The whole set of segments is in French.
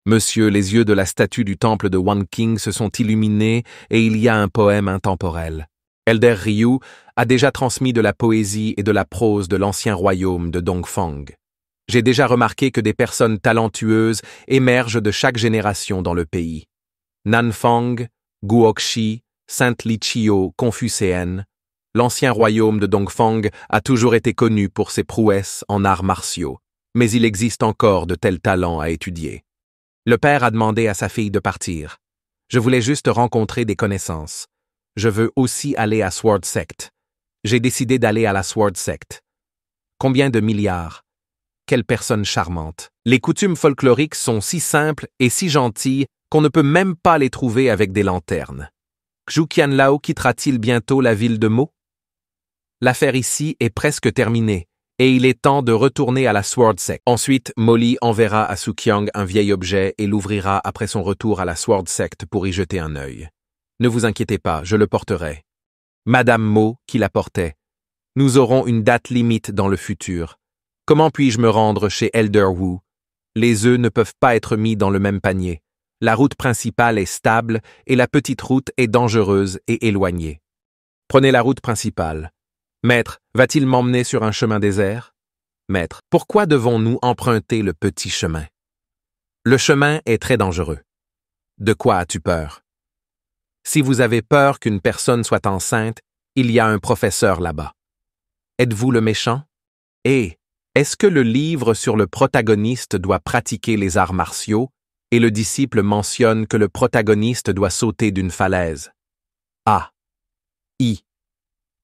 Monsieur, les yeux de la statue du temple de Wan King se sont illuminés et il y a un poème intemporel. Elder Ryu a déjà transmis de la poésie et de la prose de l'ancien royaume de Dongfang. J'ai déjà remarqué que des personnes talentueuses émergent de chaque génération dans le pays. Nanfang, Guokshi, Sainte Lichio, Confucéenne. L'ancien royaume de Dongfang a toujours été connu pour ses prouesses en arts martiaux, mais il existe encore de tels talents à étudier. Le père a demandé à sa fille de partir. Je voulais juste rencontrer des connaissances. Je veux aussi aller à Sword Sect. J'ai décidé d'aller à la Sword Sect. Combien de milliards? Quelle personne charmante. Les coutumes folkloriques sont si simples et si gentilles qu'on ne peut même pas les trouver avec des lanternes. Zhu Qianlao quittera-t-il bientôt la ville de Mo? L'affaire ici est presque terminée, et il est temps de retourner à la Sword Sect. Ensuite, Molly enverra à Suqiang un vieil objet et l'ouvrira après son retour à la Sword Sect pour y jeter un œil. Ne vous inquiétez pas, je le porterai. Madame Mo, qui la portait. Nous aurons une date limite dans le futur. Comment puis-je me rendre chez Elder Wu? Les œufs ne peuvent pas être mis dans le même panier. La route principale est stable et la petite route est dangereuse et éloignée. Prenez la route principale. Maître, va-t-il m'emmener sur un chemin désert? Maître, pourquoi devons-nous emprunter le petit chemin? Le chemin est très dangereux. De quoi as-tu peur? Si vous avez peur qu'une personne soit enceinte, il y a un professeur là-bas. Êtes-vous le méchant? Et est-ce que le livre sur le protagoniste doit pratiquer les arts martiaux et le disciple mentionne que le protagoniste doit sauter d'une falaise? A. I.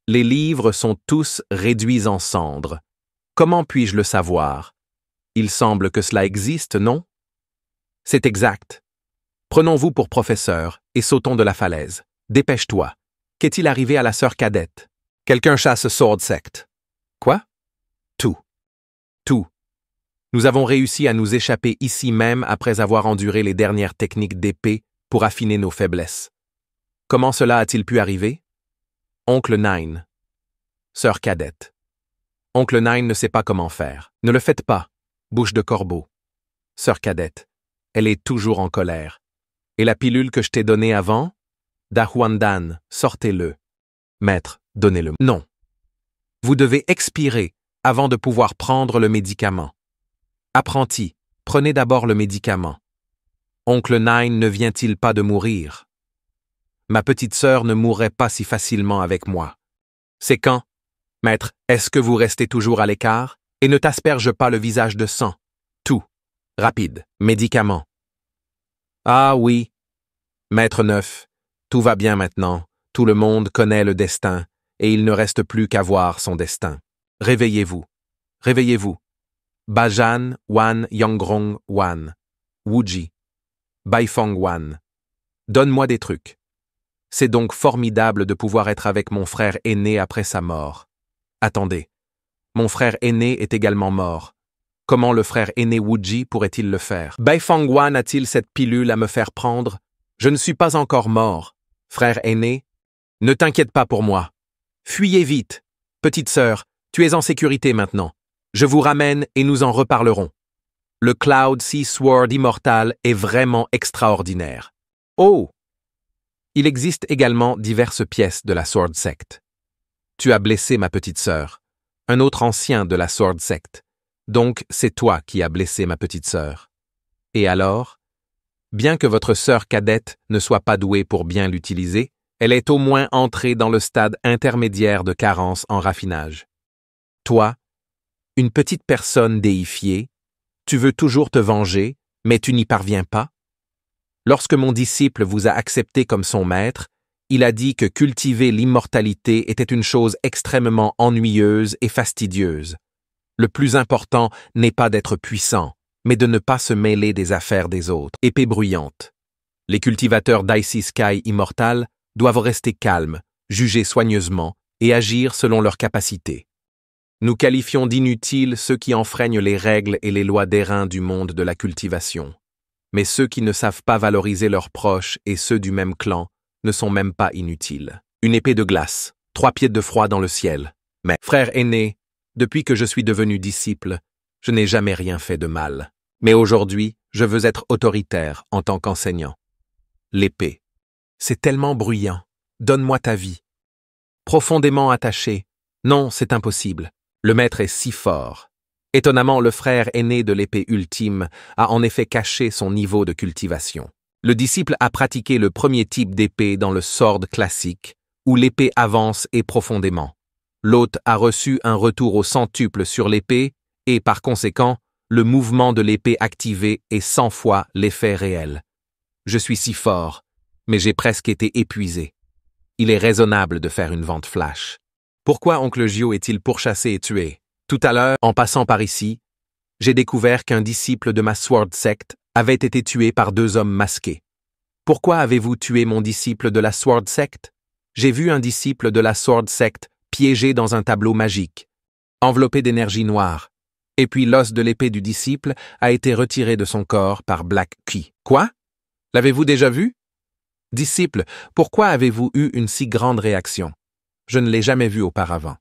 Les livres sont tous réduits en cendres. Comment puis-je le savoir? Il semble que cela existe, non? C'est exact. Prenons-vous pour professeur et sautons de la falaise. Dépêche-toi. Qu'est-il arrivé à la sœur cadette? Quelqu'un chasse Sword Sect. Quoi? Tout. Nous avons réussi à nous échapper ici même après avoir enduré les dernières techniques d'épée pour affiner nos faiblesses. Comment cela a-t-il pu arriver? Oncle Nine. Sœur cadette. Oncle Nine ne sait pas comment faire. Ne le faites pas. Bouche de corbeau. Sœur cadette. Elle est toujours en colère. Et la pilule que je t'ai donnée avant? Dahuandan, sortez-le. Maître, donnez-le. Non. Vous devez expirer avant de pouvoir prendre le médicament. Apprenti, prenez d'abord le médicament. Oncle Nine ne vient-il pas de mourir? Ma petite sœur ne mourrait pas si facilement avec moi. C'est quand? Maître, est-ce que vous restez toujours à l'écart? Et ne t'asperge pas le visage de sang. Tout. Rapide. Médicament. Ah oui. Maître Neuf, tout va bien maintenant. Tout le monde connaît le destin, et il ne reste plus qu'à voir son destin. Réveillez-vous. Réveillez-vous. Bajan Wan Yangrong Wan. Wuji. Baifeng Wan. Donne-moi des trucs. C'est donc formidable de pouvoir être avec mon frère aîné après sa mort. Attendez. Mon frère aîné est également mort. Comment le frère aîné Wuji pourrait-il le faire? Baifeng Wan a-t-il cette pilule à me faire prendre? Je ne suis pas encore mort. Frère aîné, ne t'inquiète pas pour moi. Fuyez vite. Petite sœur, tu es en sécurité maintenant. Je vous ramène et nous en reparlerons. Le Cloud Sea Sword immortal est vraiment extraordinaire. Oh! Il existe également diverses pièces de la Sword Sect. Tu as blessé ma petite sœur, un autre ancien de la Sword Sect. Donc c'est toi qui as blessé ma petite sœur. Et alors? Bien que votre sœur cadette ne soit pas douée pour bien l'utiliser, elle est au moins entrée dans le stade intermédiaire de carence en raffinage. Toi, une petite personne déifiée, tu veux toujours te venger, mais tu n'y parviens pas? Lorsque mon disciple vous a accepté comme son maître, il a dit que cultiver l'immortalité était une chose extrêmement ennuyeuse et fastidieuse. Le plus important n'est pas d'être puissant, mais de ne pas se mêler des affaires des autres. Épée bruyante. Les cultivateurs d'Icy Sky immortal doivent rester calmes, juger soigneusement et agir selon leurs capacités. Nous qualifions d'inutiles ceux qui enfreignent les règles et les lois d'airain du monde de la cultivation. Mais ceux qui ne savent pas valoriser leurs proches et ceux du même clan ne sont même pas inutiles. Une épée de glace, 3 pieds de froid dans le ciel. Mais, frère aîné, depuis que je suis devenu disciple, je n'ai jamais rien fait de mal. Mais aujourd'hui, je veux être autoritaire en tant qu'enseignant. L'épée. C'est tellement bruyant. Donne-moi ta vie. Profondément attaché. Non, c'est impossible. Le maître est si fort. Étonnamment, le frère aîné de l'épée ultime a en effet caché son niveau de cultivation. Le disciple a pratiqué le premier type d'épée dans le sword classique, où l'épée avance et profondément. L'hôte a reçu un retour au centuple sur l'épée et, par conséquent, le mouvement de l'épée activé est 100 fois l'effet réel. Je suis si fort, mais j'ai presque été épuisé. Il est raisonnable de faire une vente flash. Pourquoi oncle Gio est-il pourchassé et tué? Tout à l'heure, en passant par ici, j'ai découvert qu'un disciple de ma Sword Sect avait été tué par 2 hommes masqués. Pourquoi avez-vous tué mon disciple de la Sword Sect? J'ai vu un disciple de la Sword Sect piégé dans un tableau magique, enveloppé d'énergie noire, et puis l'os de l'épée du disciple a été retiré de son corps par Black Key. Quoi? L'avez-vous déjà vu? Disciple, pourquoi avez-vous eu une si grande réaction? Je ne l'ai jamais vu auparavant.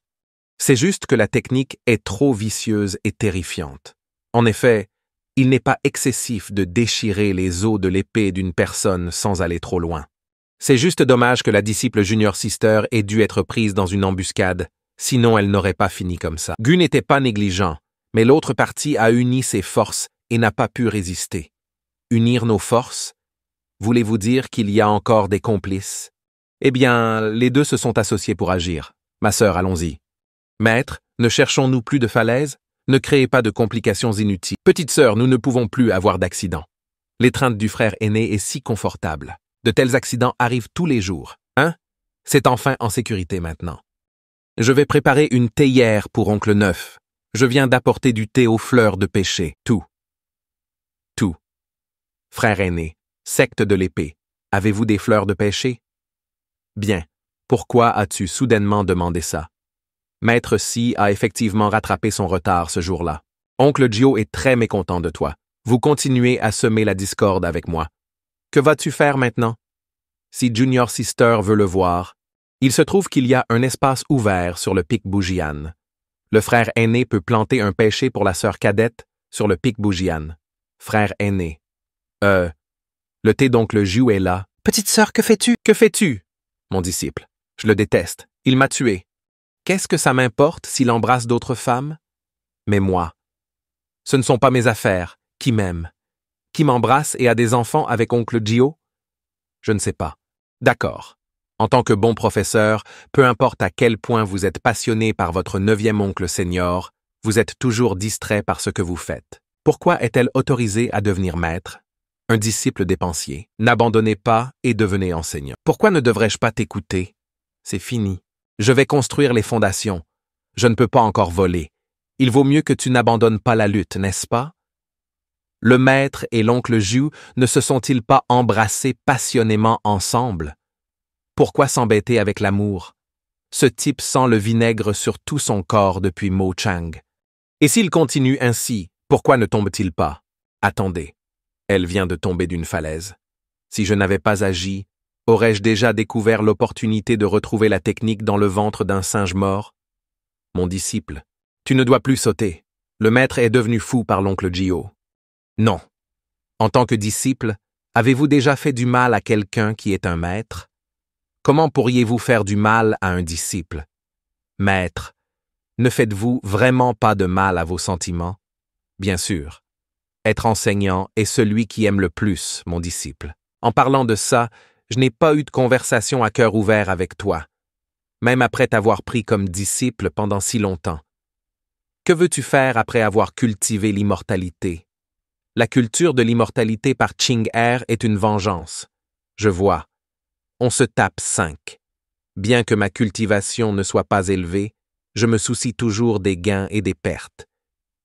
C'est juste que la technique est trop vicieuse et terrifiante. En effet, il n'est pas excessif de déchirer les os de l'épée d'une personne sans aller trop loin. C'est juste dommage que la disciple Junior Sister ait dû être prise dans une embuscade, sinon elle n'aurait pas fini comme ça. Gu n'était pas négligent, mais l'autre partie a uni ses forces et n'a pas pu résister. Unir nos forces? Voulez-vous dire qu'il y a encore des complices? Eh bien, les deux se sont associés pour agir. Ma sœur, allons-y. Maître, ne cherchons-nous plus de falaises? Ne créez pas de complications inutiles. Petite sœur, nous ne pouvons plus avoir d'accident. L'étreinte du frère aîné est si confortable. De tels accidents arrivent tous les jours. Hein? C'est enfin en sécurité maintenant. Je vais préparer une théière pour oncle Neuf. Je viens d'apporter du thé aux fleurs de pêcher. Tout. Frère aîné, secte de l'épée, avez-vous des fleurs de pêcher? Bien. Pourquoi as-tu soudainement demandé ça? Maître Si a effectivement rattrapé son retard ce jour-là. Oncle Gio est très mécontent de toi. Vous continuez à semer la discorde avec moi. Que vas-tu faire maintenant? Si Junior Sister veut le voir, il se trouve qu'il y a un espace ouvert sur le pic Bougian. Le frère aîné peut planter un pêcher pour la sœur cadette sur le pic Bougian. Frère aîné. Le thé d'oncle Gio est là. Petite sœur, que fais-tu? Que fais-tu? Mon disciple. Je le déteste. Il m'a tué. Qu'est-ce que ça m'importe s'il embrasse d'autres femmes? Mais moi. Ce ne sont pas mes affaires. Qui m'aime? Qui m'embrasse et a des enfants avec oncle Gio? Je ne sais pas. D'accord. En tant que bon professeur, peu importe à quel point vous êtes passionné par votre 9e oncle senior, vous êtes toujours distrait par ce que vous faites. Pourquoi est-elle autorisée à devenir maître? Un disciple dépensier. N'abandonnez pas et devenez enseignant. Pourquoi ne devrais-je pas t'écouter? C'est fini. Je vais construire les fondations. Je ne peux pas encore voler. Il vaut mieux que tu n'abandonnes pas la lutte, n'est-ce pas? Le maître et l'oncle Gio ne se sont-ils pas embrassés passionnément ensemble? Pourquoi s'embêter avec l'amour? Ce type sent le vinaigre sur tout son corps depuis Mo Chang. Et s'il continue ainsi, pourquoi ne tombe-t-il pas? Attendez. Elle vient de tomber d'une falaise. Si je n'avais pas agi, aurais-je déjà découvert l'opportunité de retrouver la technique dans le ventre d'un singe mort? Mon disciple, tu ne dois plus sauter. Le maître est devenu fou par l'oncle Gio. Non. En tant que disciple, avez-vous déjà fait du mal à quelqu'un qui est un maître? Comment pourriez-vous faire du mal à un disciple? Maître, ne faites-vous vraiment pas de mal à vos sentiments? Bien sûr. Être enseignant est celui qui aime le plus, mon disciple. En parlant de ça, je n'ai pas eu de conversation à cœur ouvert avec toi, même après t'avoir pris comme disciple pendant si longtemps. Que veux-tu faire après avoir cultivé l'immortalité? La culture de l'immortalité par Ching Er est une vengeance. Je vois. On se tape 5. Bien que ma cultivation ne soit pas élevée, je me soucie toujours des gains et des pertes.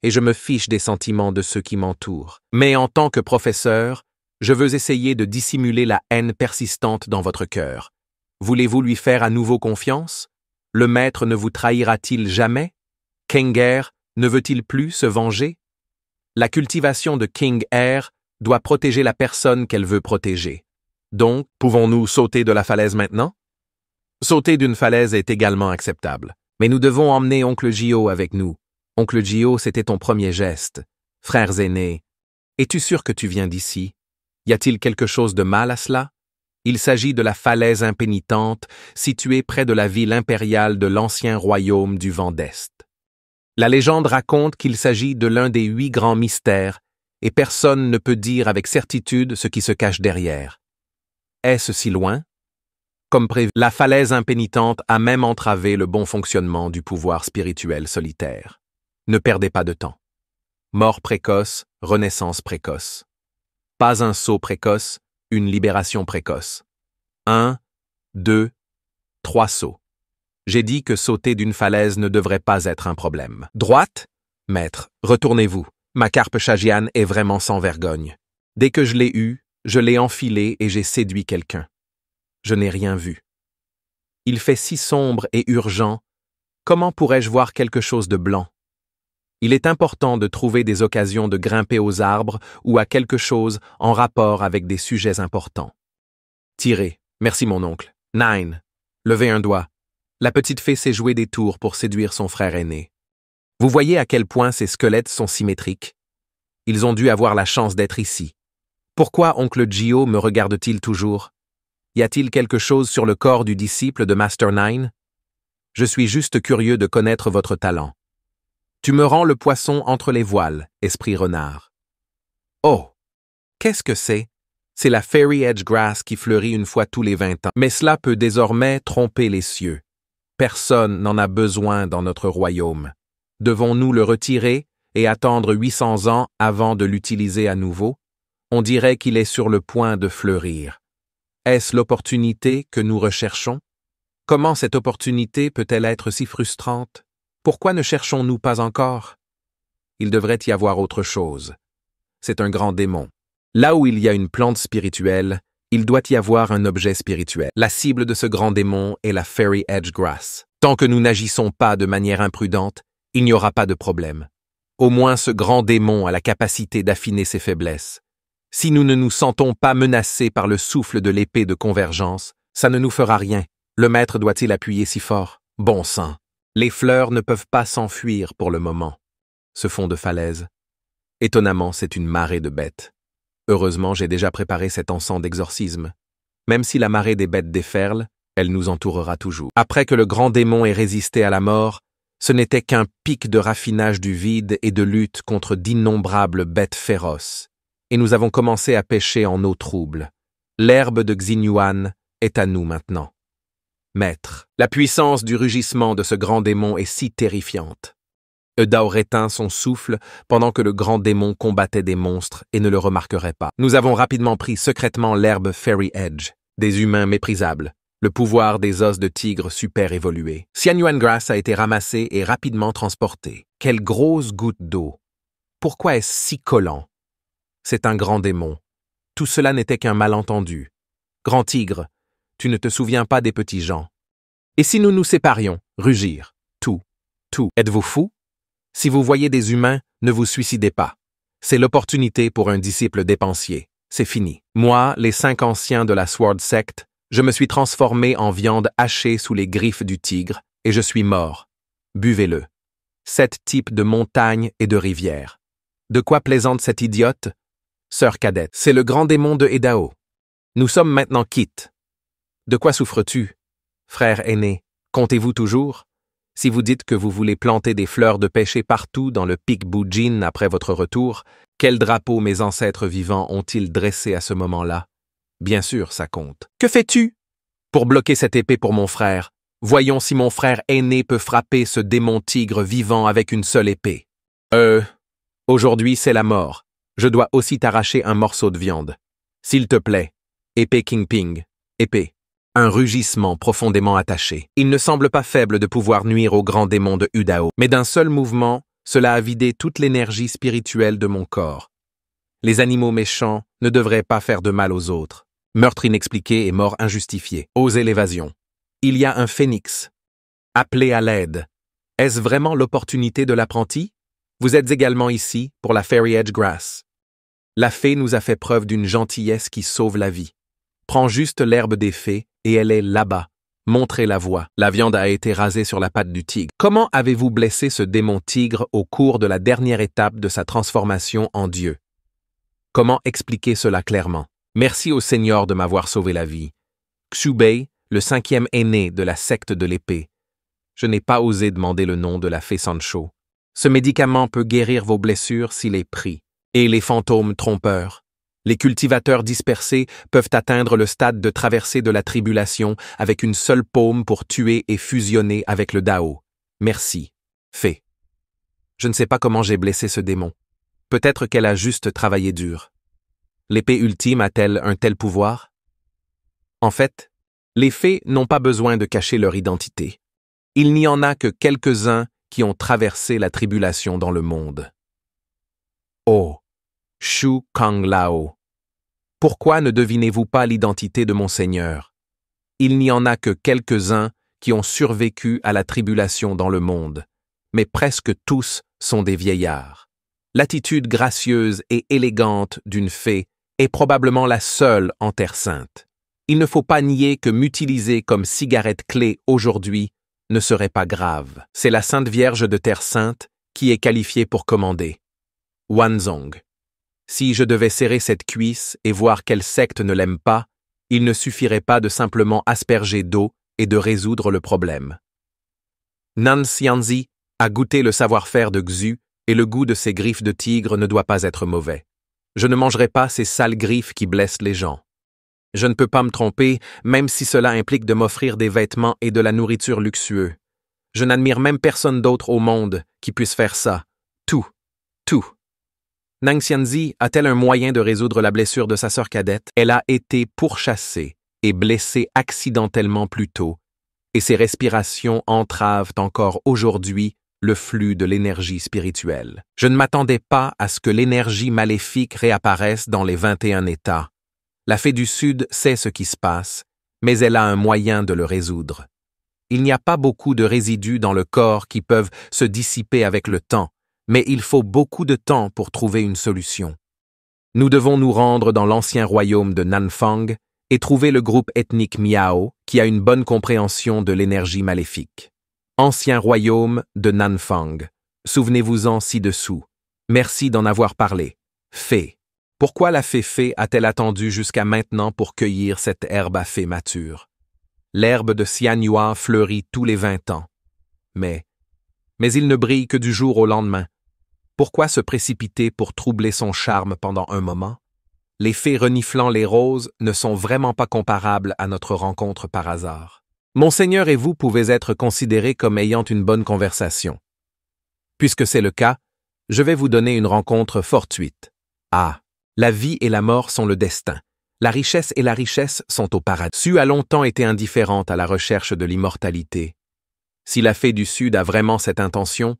Et je me fiche des sentiments de ceux qui m'entourent. Mais en tant que professeur, je veux essayer de dissimuler la haine persistante dans votre cœur. Voulez-vous lui faire à nouveau confiance? Le maître ne vous trahira-t-il jamais? King Er ne veut-il plus se venger? La cultivation de King Er doit protéger la personne qu'elle veut protéger. Donc, pouvons-nous sauter de la falaise maintenant? Sauter d'une falaise est également acceptable. Mais nous devons emmener oncle Gio avec nous. Oncle Gio, c'était ton premier geste. Frères aînés, Es-tu sûr que tu viens d'ici? Y a-t-il quelque chose de mal à cela? Il s'agit de la falaise impénitente située près de la ville impériale de l'ancien royaume du vent d'Est. La légende raconte qu'il s'agit de l'un des 8 grands mystères et personne ne peut dire avec certitude ce qui se cache derrière. Est-ce si loin? Comme prévu, la falaise impénitente a même entravé le bon fonctionnement du pouvoir spirituel solitaire. Ne perdez pas de temps. Mort précoce, renaissance précoce. Pas un saut précoce, une libération précoce. 1, 2, 3 sauts. J'ai dit que sauter d'une falaise ne devrait pas être un problème. Droite? Maître, retournez-vous. Ma carpe Shajian est vraiment sans vergogne. Dès que je l'ai eue, je l'ai enfilée et j'ai séduit quelqu'un. Je n'ai rien vu. Il fait si sombre et urgent. Comment pourrais-je voir quelque chose de blanc? Il est important de trouver des occasions de grimper aux arbres ou à quelque chose en rapport avec des sujets importants. Tirez. Merci mon oncle. 9. Levez un doigt. La petite fée s'est jouée des tours pour séduire son frère aîné. Vous voyez à quel point ces squelettes sont symétriques? Ils ont dû avoir la chance d'être ici. Pourquoi oncle Gio me regarde-t-il toujours? Y a-t-il quelque chose sur le corps du disciple de Master 9? Je suis juste curieux de connaître votre talent. Tu me rends le poisson entre les voiles, esprit renard. Oh! Qu'est-ce que c'est? C'est la Fairy Edge Grass qui fleurit une fois tous les 20 ans. Mais cela peut désormais tromper les cieux. Personne n'en a besoin dans notre royaume. Devons-nous le retirer et attendre 800 ans avant de l'utiliser à nouveau? On dirait qu'il est sur le point de fleurir. Est-ce l'opportunité que nous recherchons? Comment cette opportunité peut-elle être si frustrante? Pourquoi ne cherchons-nous pas encore? Il devrait y avoir autre chose. C'est un grand démon. Là où il y a une plante spirituelle, il doit y avoir un objet spirituel. La cible de ce grand démon est la Fairy Edge Grass. Tant que nous n'agissons pas de manière imprudente, il n'y aura pas de problème. Au moins ce grand démon a la capacité d'affiner ses faiblesses. Si nous ne nous sentons pas menacés par le souffle de l'épée de convergence, ça ne nous fera rien. Le maître doit-il appuyer si fort? Bon sang! Les fleurs ne peuvent pas s'enfuir pour le moment. Ce fond de falaise. Étonnamment, c'est une marée de bêtes. Heureusement, j'ai déjà préparé cet encens d'exorcisme. Même si la marée des bêtes déferle, elle nous entourera toujours. Après que le grand démon ait résisté à la mort, ce n'était qu'un pic de raffinage du vide et de lutte contre d'innombrables bêtes féroces. Et nous avons commencé à pêcher en eau trouble. L'herbe de Xinyuan est à nous maintenant. Maître, la puissance du rugissement de ce grand démon est si terrifiante. Eudao rétint son souffle pendant que le grand démon combattait des monstres et ne le remarquerait pas. Nous avons rapidement pris secrètement l'herbe Fairy Edge, des humains méprisables, le pouvoir des os de tigre super évolué. Xianyuan Grass a été ramassé et rapidement transporté. Quelle grosse goutte d'eau! Pourquoi est-ce si collant? C'est un grand démon. Tout cela n'était qu'un malentendu. Grand tigre, tu ne te souviens pas des petits gens. Et si nous nous séparions, rugir, tout. Êtes-vous fou? Si vous voyez des humains, ne vous suicidez pas. C'est l'opportunité pour un disciple dépensier. C'est fini. Moi, les 5 anciens de la Sword Sect, je me suis transformé en viande hachée sous les griffes du tigre, et je suis mort. Buvez-le. 7 types de montagnes et de rivières. De quoi plaisante cette idiote? Sœur cadette, c'est le grand démon de Eudao. Nous sommes maintenant quittes. De quoi souffres-tu? Frère aîné, comptez-vous toujours? Si vous dites que vous voulez planter des fleurs de pêcher partout dans le pic Bujin après votre retour, quel drapeau mes ancêtres vivants ont-ils dressé à ce moment-là? Bien sûr, ça compte. Que fais-tu? Pour bloquer cette épée pour mon frère. Voyons si mon frère aîné peut frapper ce démon tigre vivant avec une seule épée. Aujourd'hui c'est la mort. Je dois aussi t'arracher un morceau de viande. S'il te plaît. Épée King Ping. Épée. Un rugissement profondément attaché. Il ne semble pas faible de pouvoir nuire au grand démon de Eudao, mais d'un seul mouvement, cela a vidé toute l'énergie spirituelle de mon corps. Les animaux méchants ne devraient pas faire de mal aux autres. Meurtre inexpliqué et mort injustifiée. Osez l'évasion. Il y a un phénix. Appelez à l'aide. Est-ce vraiment l'opportunité de l'apprenti? Vous êtes également ici pour la Fairy Edge Grass. La fée nous a fait preuve d'une gentillesse qui sauve la vie. Prends juste l'herbe des fées et elle est là-bas. Montrez la voie. La viande a été rasée sur la patte du tigre. Comment avez-vous blessé ce démon tigre au cours de la dernière étape de sa transformation en Dieu? Comment expliquer cela clairement? Merci au Seigneur de m'avoir sauvé la vie. Xubei, le 5e aîné de la secte de l'épée. Je n'ai pas osé demander le nom de la fée Sancho. Ce médicament peut guérir vos blessures s'il est pris. Et les fantômes trompeurs. Les cultivateurs dispersés peuvent atteindre le stade de traversée de la tribulation avec une seule paume pour tuer et fusionner avec le Dao. Merci. Fée. Je ne sais pas comment j'ai blessé ce démon. Peut-être qu'elle a juste travaillé dur. L'épée ultime a-t-elle un tel pouvoir? En fait, les fées n'ont pas besoin de cacher leur identité. Il n'y en a que quelques-uns qui ont traversé la tribulation dans le monde. Oh, Shu Kang Lao. Pourquoi ne devinez-vous pas l'identité de mon Seigneur? Il n'y en a que quelques-uns qui ont survécu à la tribulation dans le monde, mais presque tous sont des vieillards. L'attitude gracieuse et élégante d'une fée est probablement la seule en Terre Sainte. Il ne faut pas nier que m'utiliser comme cigarette clé aujourd'hui ne serait pas grave. C'est la Sainte Vierge de Terre Sainte qui est qualifiée pour commander. Wanzong. Si je devais serrer cette cuisse et voir quelle secte ne l'aime pas, il ne suffirait pas de simplement asperger d'eau et de résoudre le problème. Nan Xianzi a goûté le savoir-faire de Xu et le goût de ses griffes de tigre ne doit pas être mauvais. Je ne mangerai pas ces sales griffes qui blessent les gens. Je ne peux pas me tromper, même si cela implique de m'offrir des vêtements et de la nourriture luxueux. Je n'admire même personne d'autre au monde qui puisse faire ça. Tout. Nang Xianzi a-t-elle un moyen de résoudre la blessure de sa sœur cadette? Elle a été pourchassée et blessée accidentellement plus tôt, et ses respirations entravent encore aujourd'hui le flux de l'énergie spirituelle. Je ne m'attendais pas à ce que l'énergie maléfique réapparaisse dans les 21 États. La fée du Sud sait ce qui se passe, mais elle a un moyen de le résoudre. Il n'y a pas beaucoup de résidus dans le corps qui peuvent se dissiper avec le temps, mais il faut beaucoup de temps pour trouver une solution. Nous devons nous rendre dans l'ancien royaume de Nanfang et trouver le groupe ethnique Miao qui a une bonne compréhension de l'énergie maléfique. Ancien royaume de Nanfang. Souvenez-vous-en ci-dessous. Merci d'en avoir parlé. Fée. Pourquoi la fée a-t-elle attendu jusqu'à maintenant pour cueillir cette herbe à fée mature? L'herbe de Xianyua fleurit tous les 20 ans. Mais il ne brille que du jour au lendemain. Pourquoi se précipiter pour troubler son charme pendant un moment? Les fées reniflant les roses ne sont vraiment pas comparables à notre rencontre par hasard. Monseigneur et vous pouvez être considérés comme ayant une bonne conversation. Puisque c'est le cas, je vais vous donner une rencontre fortuite. Ah, la vie et la mort sont le destin. La richesse et la richesse sont au paradis. Su a longtemps été indifférente à la recherche de l'immortalité. Si la fée du Sud a vraiment cette intention,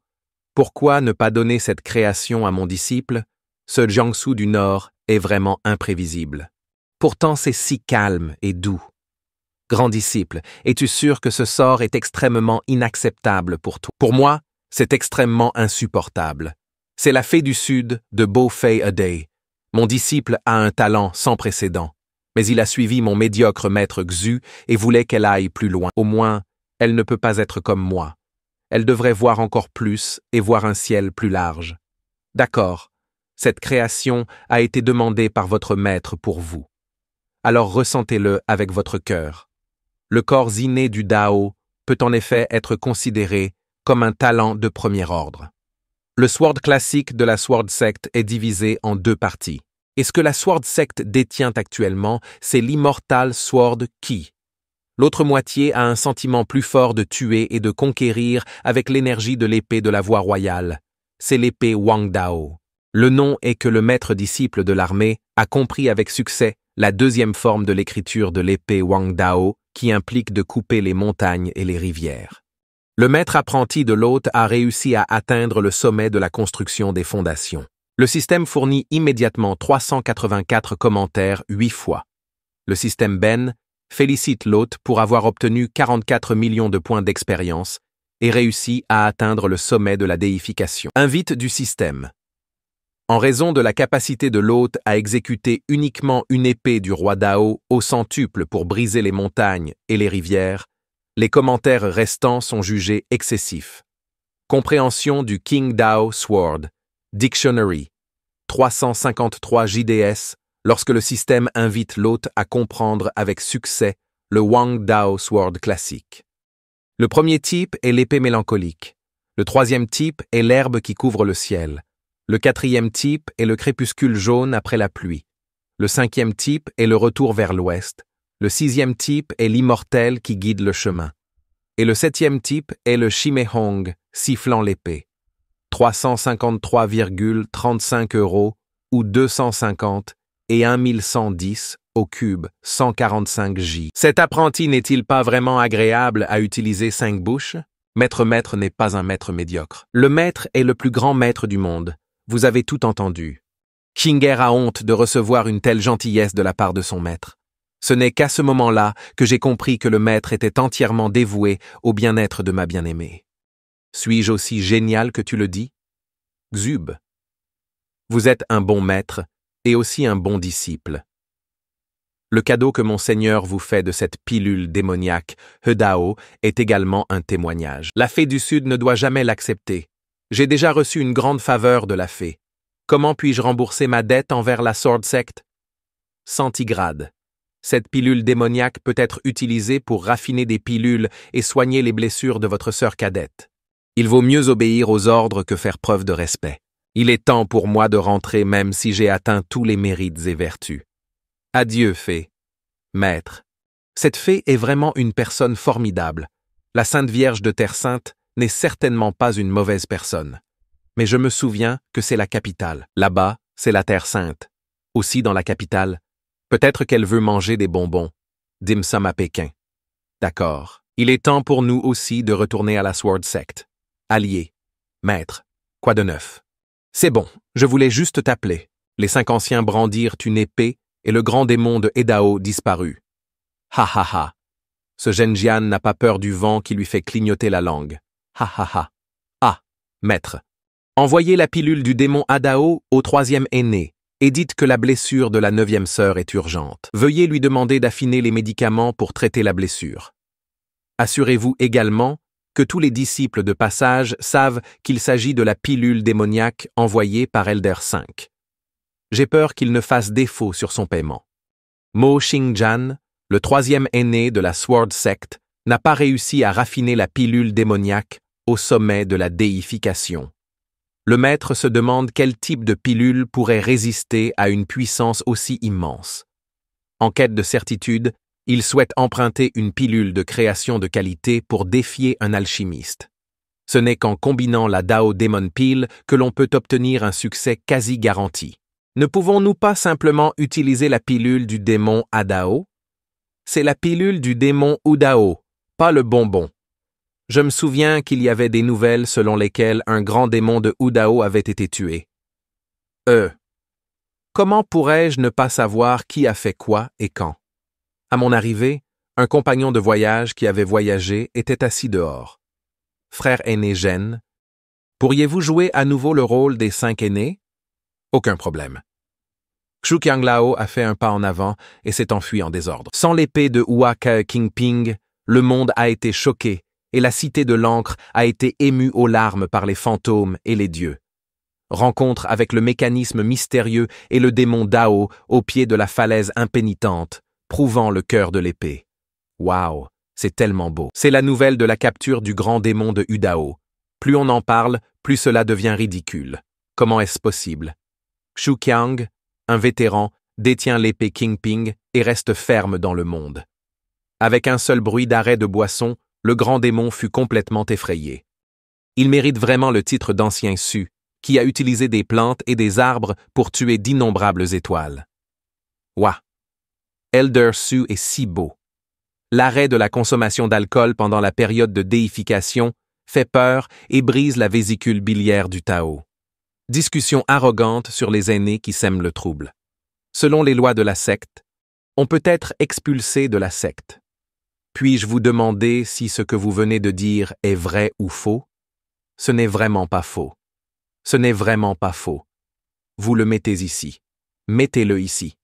pourquoi ne pas donner cette création à mon disciple? Ce Jiangsu du Nord est vraiment imprévisible. Pourtant c'est si calme et doux. Grand disciple, es-tu sûr que ce sort est extrêmement inacceptable pour toi? Pour moi, c'est extrêmement insupportable. C'est la fée du Sud de Bo Fei A Day. Mon disciple a un talent sans précédent, mais il a suivi mon médiocre maître Xu et voulait qu'elle aille plus loin. Au moins, elle ne peut pas être comme moi. Elle devrait voir encore plus et voir un ciel plus large. D'accord, cette création a été demandée par votre maître pour vous. Alors ressentez-le avec votre cœur. Le corps inné du Dao peut en effet être considéré comme un talent de premier ordre. Le Sword classique de la Sword Sect est divisé en 2 parties. Et ce que la Sword Sect détient actuellement, c'est l'Immortal Sword Ki. L'autre moitié a un sentiment plus fort de tuer et de conquérir avec l'énergie de l'épée de la voie royale. C'est l'épée Wang Dao. Le nom est que le maître disciple de l'armée a compris avec succès la 2e forme de l'écriture de l'épée Wang Dao qui implique de couper les montagnes et les rivières. Le maître apprenti de l'hôte a réussi à atteindre le sommet de la construction des fondations. Le système fournit immédiatement 384 commentaires 8 fois. Le système Ben félicite l'hôte pour avoir obtenu 44 millions de points d'expérience et réussi à atteindre le sommet de la déification. Invite du système. En raison de la capacité de l'hôte à exécuter uniquement une épée du roi Dao au centuple pour briser les montagnes et les rivières, les commentaires restants sont jugés excessifs. Compréhension du King Dao Sword, Dictionary, 353 JDS lorsque le système invite l'hôte à comprendre avec succès le Wang Dao Sword classique. Le premier type est l'épée mélancolique. Le troisième type est l'herbe qui couvre le ciel. Le quatrième type est le crépuscule jaune après la pluie. Le cinquième type est le retour vers l'ouest. Le sixième type est l'immortel qui guide le chemin. Et le septième type est le Shimehong, sifflant l'épée. 353,35 € ou 250 et 1110 au cube, 145 J. Cet apprenti n'est-il pas vraiment agréable à utiliser 5 bouches? Maître n'est pas un maître médiocre. Le maître est le plus grand maître du monde. Vous avez tout entendu. Xinger a honte de recevoir une telle gentillesse de la part de son maître. Ce n'est qu'à ce moment-là que j'ai compris que le maître était entièrement dévoué au bien-être de ma bien-aimée. Suis-je aussi génial que tu le dis? Xub. Vous êtes un bon maître et aussi un bon disciple. Le cadeau que mon Seigneur vous fait de cette pilule démoniaque, Hedao, est également un témoignage. La fée du Sud ne doit jamais l'accepter. J'ai déjà reçu une grande faveur de la fée. Comment puis-je rembourser ma dette envers la Sword Sect? Centigrade. Cette pilule démoniaque peut être utilisée pour raffiner des pilules et soigner les blessures de votre sœur cadette. Il vaut mieux obéir aux ordres que faire preuve de respect. Il est temps pour moi de rentrer même si j'ai atteint tous les mérites et vertus. Adieu, fée. Maître. Cette fée est vraiment une personne formidable. La Sainte Vierge de Terre Sainte n'est certainement pas une mauvaise personne. Mais je me souviens que c'est la capitale. Là-bas, c'est la Terre Sainte. Aussi dans la capitale, peut-être qu'elle veut manger des bonbons. Dim sum à Pékin. D'accord. Il est temps pour nous aussi de retourner à la Sword Sect. Allié. Maître. Quoi de neuf? C'est bon, je voulais juste t'appeler. Les 5 anciens brandirent une épée et le grand démon de Hedao disparut. Ha ha ha. Ce Genjian n'a pas peur du vent qui lui fait clignoter la langue. Ha ha ha. Ah, maître. Envoyez la pilule du démon Hadao au 3e aîné et dites que la blessure de la 9e sœur est urgente. Veuillez lui demander d'affiner les médicaments pour traiter la blessure. Assurez-vous également que tous les disciples de passage savent qu'il s'agit de la pilule démoniaque envoyée par Elder 5. J'ai peur qu'il ne fasse défaut sur son paiement. Mo Xingjian, le 3e aîné de la Sword Sect, n'a pas réussi à raffiner la pilule démoniaque au sommet de la déification. Le maître se demande quel type de pilule pourrait résister à une puissance aussi immense. En quête de certitude, il souhaite emprunter une pilule de création de qualité pour défier un alchimiste. Ce n'est qu'en combinant la Dao Demon Pile que l'on peut obtenir un succès quasi garanti. Ne pouvons-nous pas simplement utiliser la pilule du démon Hadao? C'est la pilule du démon Udao, pas le bonbon. Je me souviens qu'il y avait des nouvelles selon lesquelles un grand démon de Udao avait été tué. Comment pourrais-je ne pas savoir qui a fait quoi et quand? À mon arrivée, un compagnon de voyage qui avait voyagé était assis dehors. Frère aîné Gen, pourriez-vous jouer à nouveau le rôle des 5 aînés? Aucun problème. Xu Qianglao a fait un pas en avant et s'est enfui en désordre. Sans l'épée de Hua Ke Qingping, le monde a été choqué et la cité de l'encre a été émue aux larmes par les fantômes et les dieux. Rencontre avec le mécanisme mystérieux et le démon Dao au pied de la falaise impénitente, prouvant le cœur de l'épée. Waouh, c'est tellement beau. C'est la nouvelle de la capture du grand démon de Udao. Plus on en parle, plus cela devient ridicule. Comment est-ce possible? Xu Qiang, un vétéran, détient l'épée Qingping et reste ferme dans le monde. Avec un seul bruit d'arrêt de boisson, le grand démon fut complètement effrayé. Il mérite vraiment le titre d'ancien Su, qui a utilisé des plantes et des arbres pour tuer d'innombrables étoiles. Ouah! Elder Su est si beau. L'arrêt de la consommation d'alcool pendant la période de déification fait peur et brise la vésicule biliaire du Tao. Discussion arrogante sur les aînés qui sèment le trouble. Selon les lois de la secte, on peut être expulsé de la secte. Puis-je vous demander si ce que vous venez de dire est vrai ou faux? Ce n'est vraiment pas faux. Ce n'est vraiment pas faux. Vous le mettez ici. Mettez-le ici.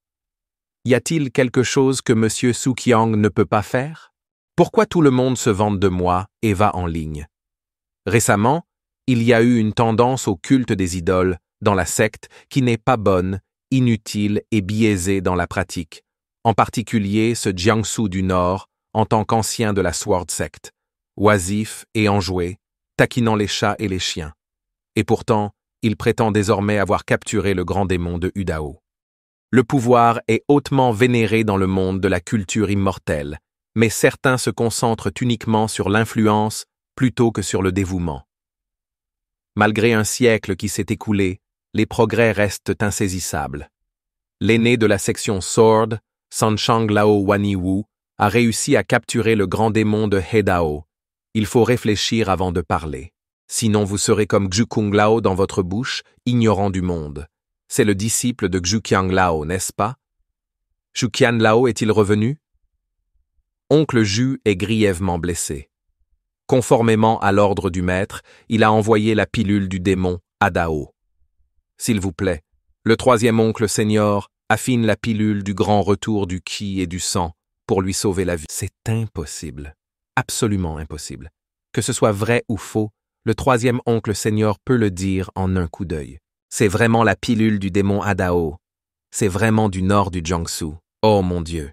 Y a-t-il quelque chose que M. Su Qiang ne peut pas faire? Pourquoi tout le monde se vante de moi et va en ligne? Récemment, il y a eu une tendance au culte des idoles, dans la secte qui n'est pas bonne, inutile et biaisée dans la pratique, en particulier ce Jiangsu du Nord en tant qu'ancien de la Sword Sect, oisif et enjoué, taquinant les chats et les chiens. Et pourtant, il prétend désormais avoir capturé le grand démon de Udao. Le pouvoir est hautement vénéré dans le monde de la culture immortelle, mais certains se concentrent uniquement sur l'influence plutôt que sur le dévouement. Malgré un siècle qui s'est écoulé, les progrès restent insaisissables. L'aîné de la section Sword, Sanshang Lao Waniwu, a réussi à capturer le grand démon de Hedao. Il faut réfléchir avant de parler. Sinon vous serez comme Xukung Lao dans votre bouche, ignorant du monde. C'est le disciple de Xuqian Lao, n'est-ce pas? Xuqian Lao est-il revenu? Oncle Ju est grièvement blessé. Conformément à l'ordre du maître, il a envoyé la pilule du démon à Dao. S'il vous plaît, le troisième oncle senior affine la pilule du grand retour du ki et du sang pour lui sauver la vie. C'est impossible, absolument impossible. Que ce soit vrai ou faux, le troisième oncle senior peut le dire en un coup d'œil. C'est vraiment la pilule du démon Adao. C'est vraiment du nord du Jiangsu. Oh mon Dieu.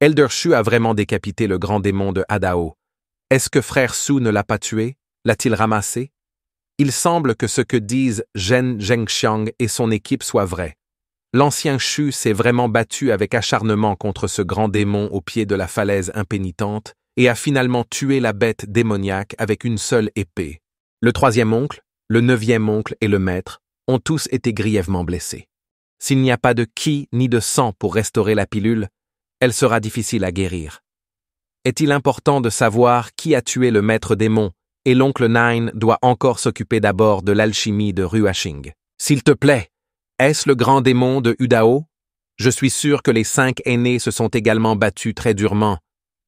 Elder Shu a vraiment décapité le grand démon de Adao. Est-ce que frère Su ne l'a pas tué? L'a-t-il ramassé? Il semble que ce que disent Zhen Zhengxiang et son équipe soit vrai. L'ancien Shu s'est vraiment battu avec acharnement contre ce grand démon au pied de la falaise impénitente et a finalement tué la bête démoniaque avec une seule épée. Le troisième oncle, le neuvième oncle et le maître ont tous été grièvement blessés. S'il n'y a pas de ki ni de sang pour restaurer la pilule, elle sera difficile à guérir. Est-il important de savoir qui a tué le maître démon et l'oncle Nine doit encore s'occuper d'abord de l'alchimie de Ruashing? S'il te plaît, est-ce le grand démon de Udao? Je suis sûr que les 5 aînés se sont également battus très durement.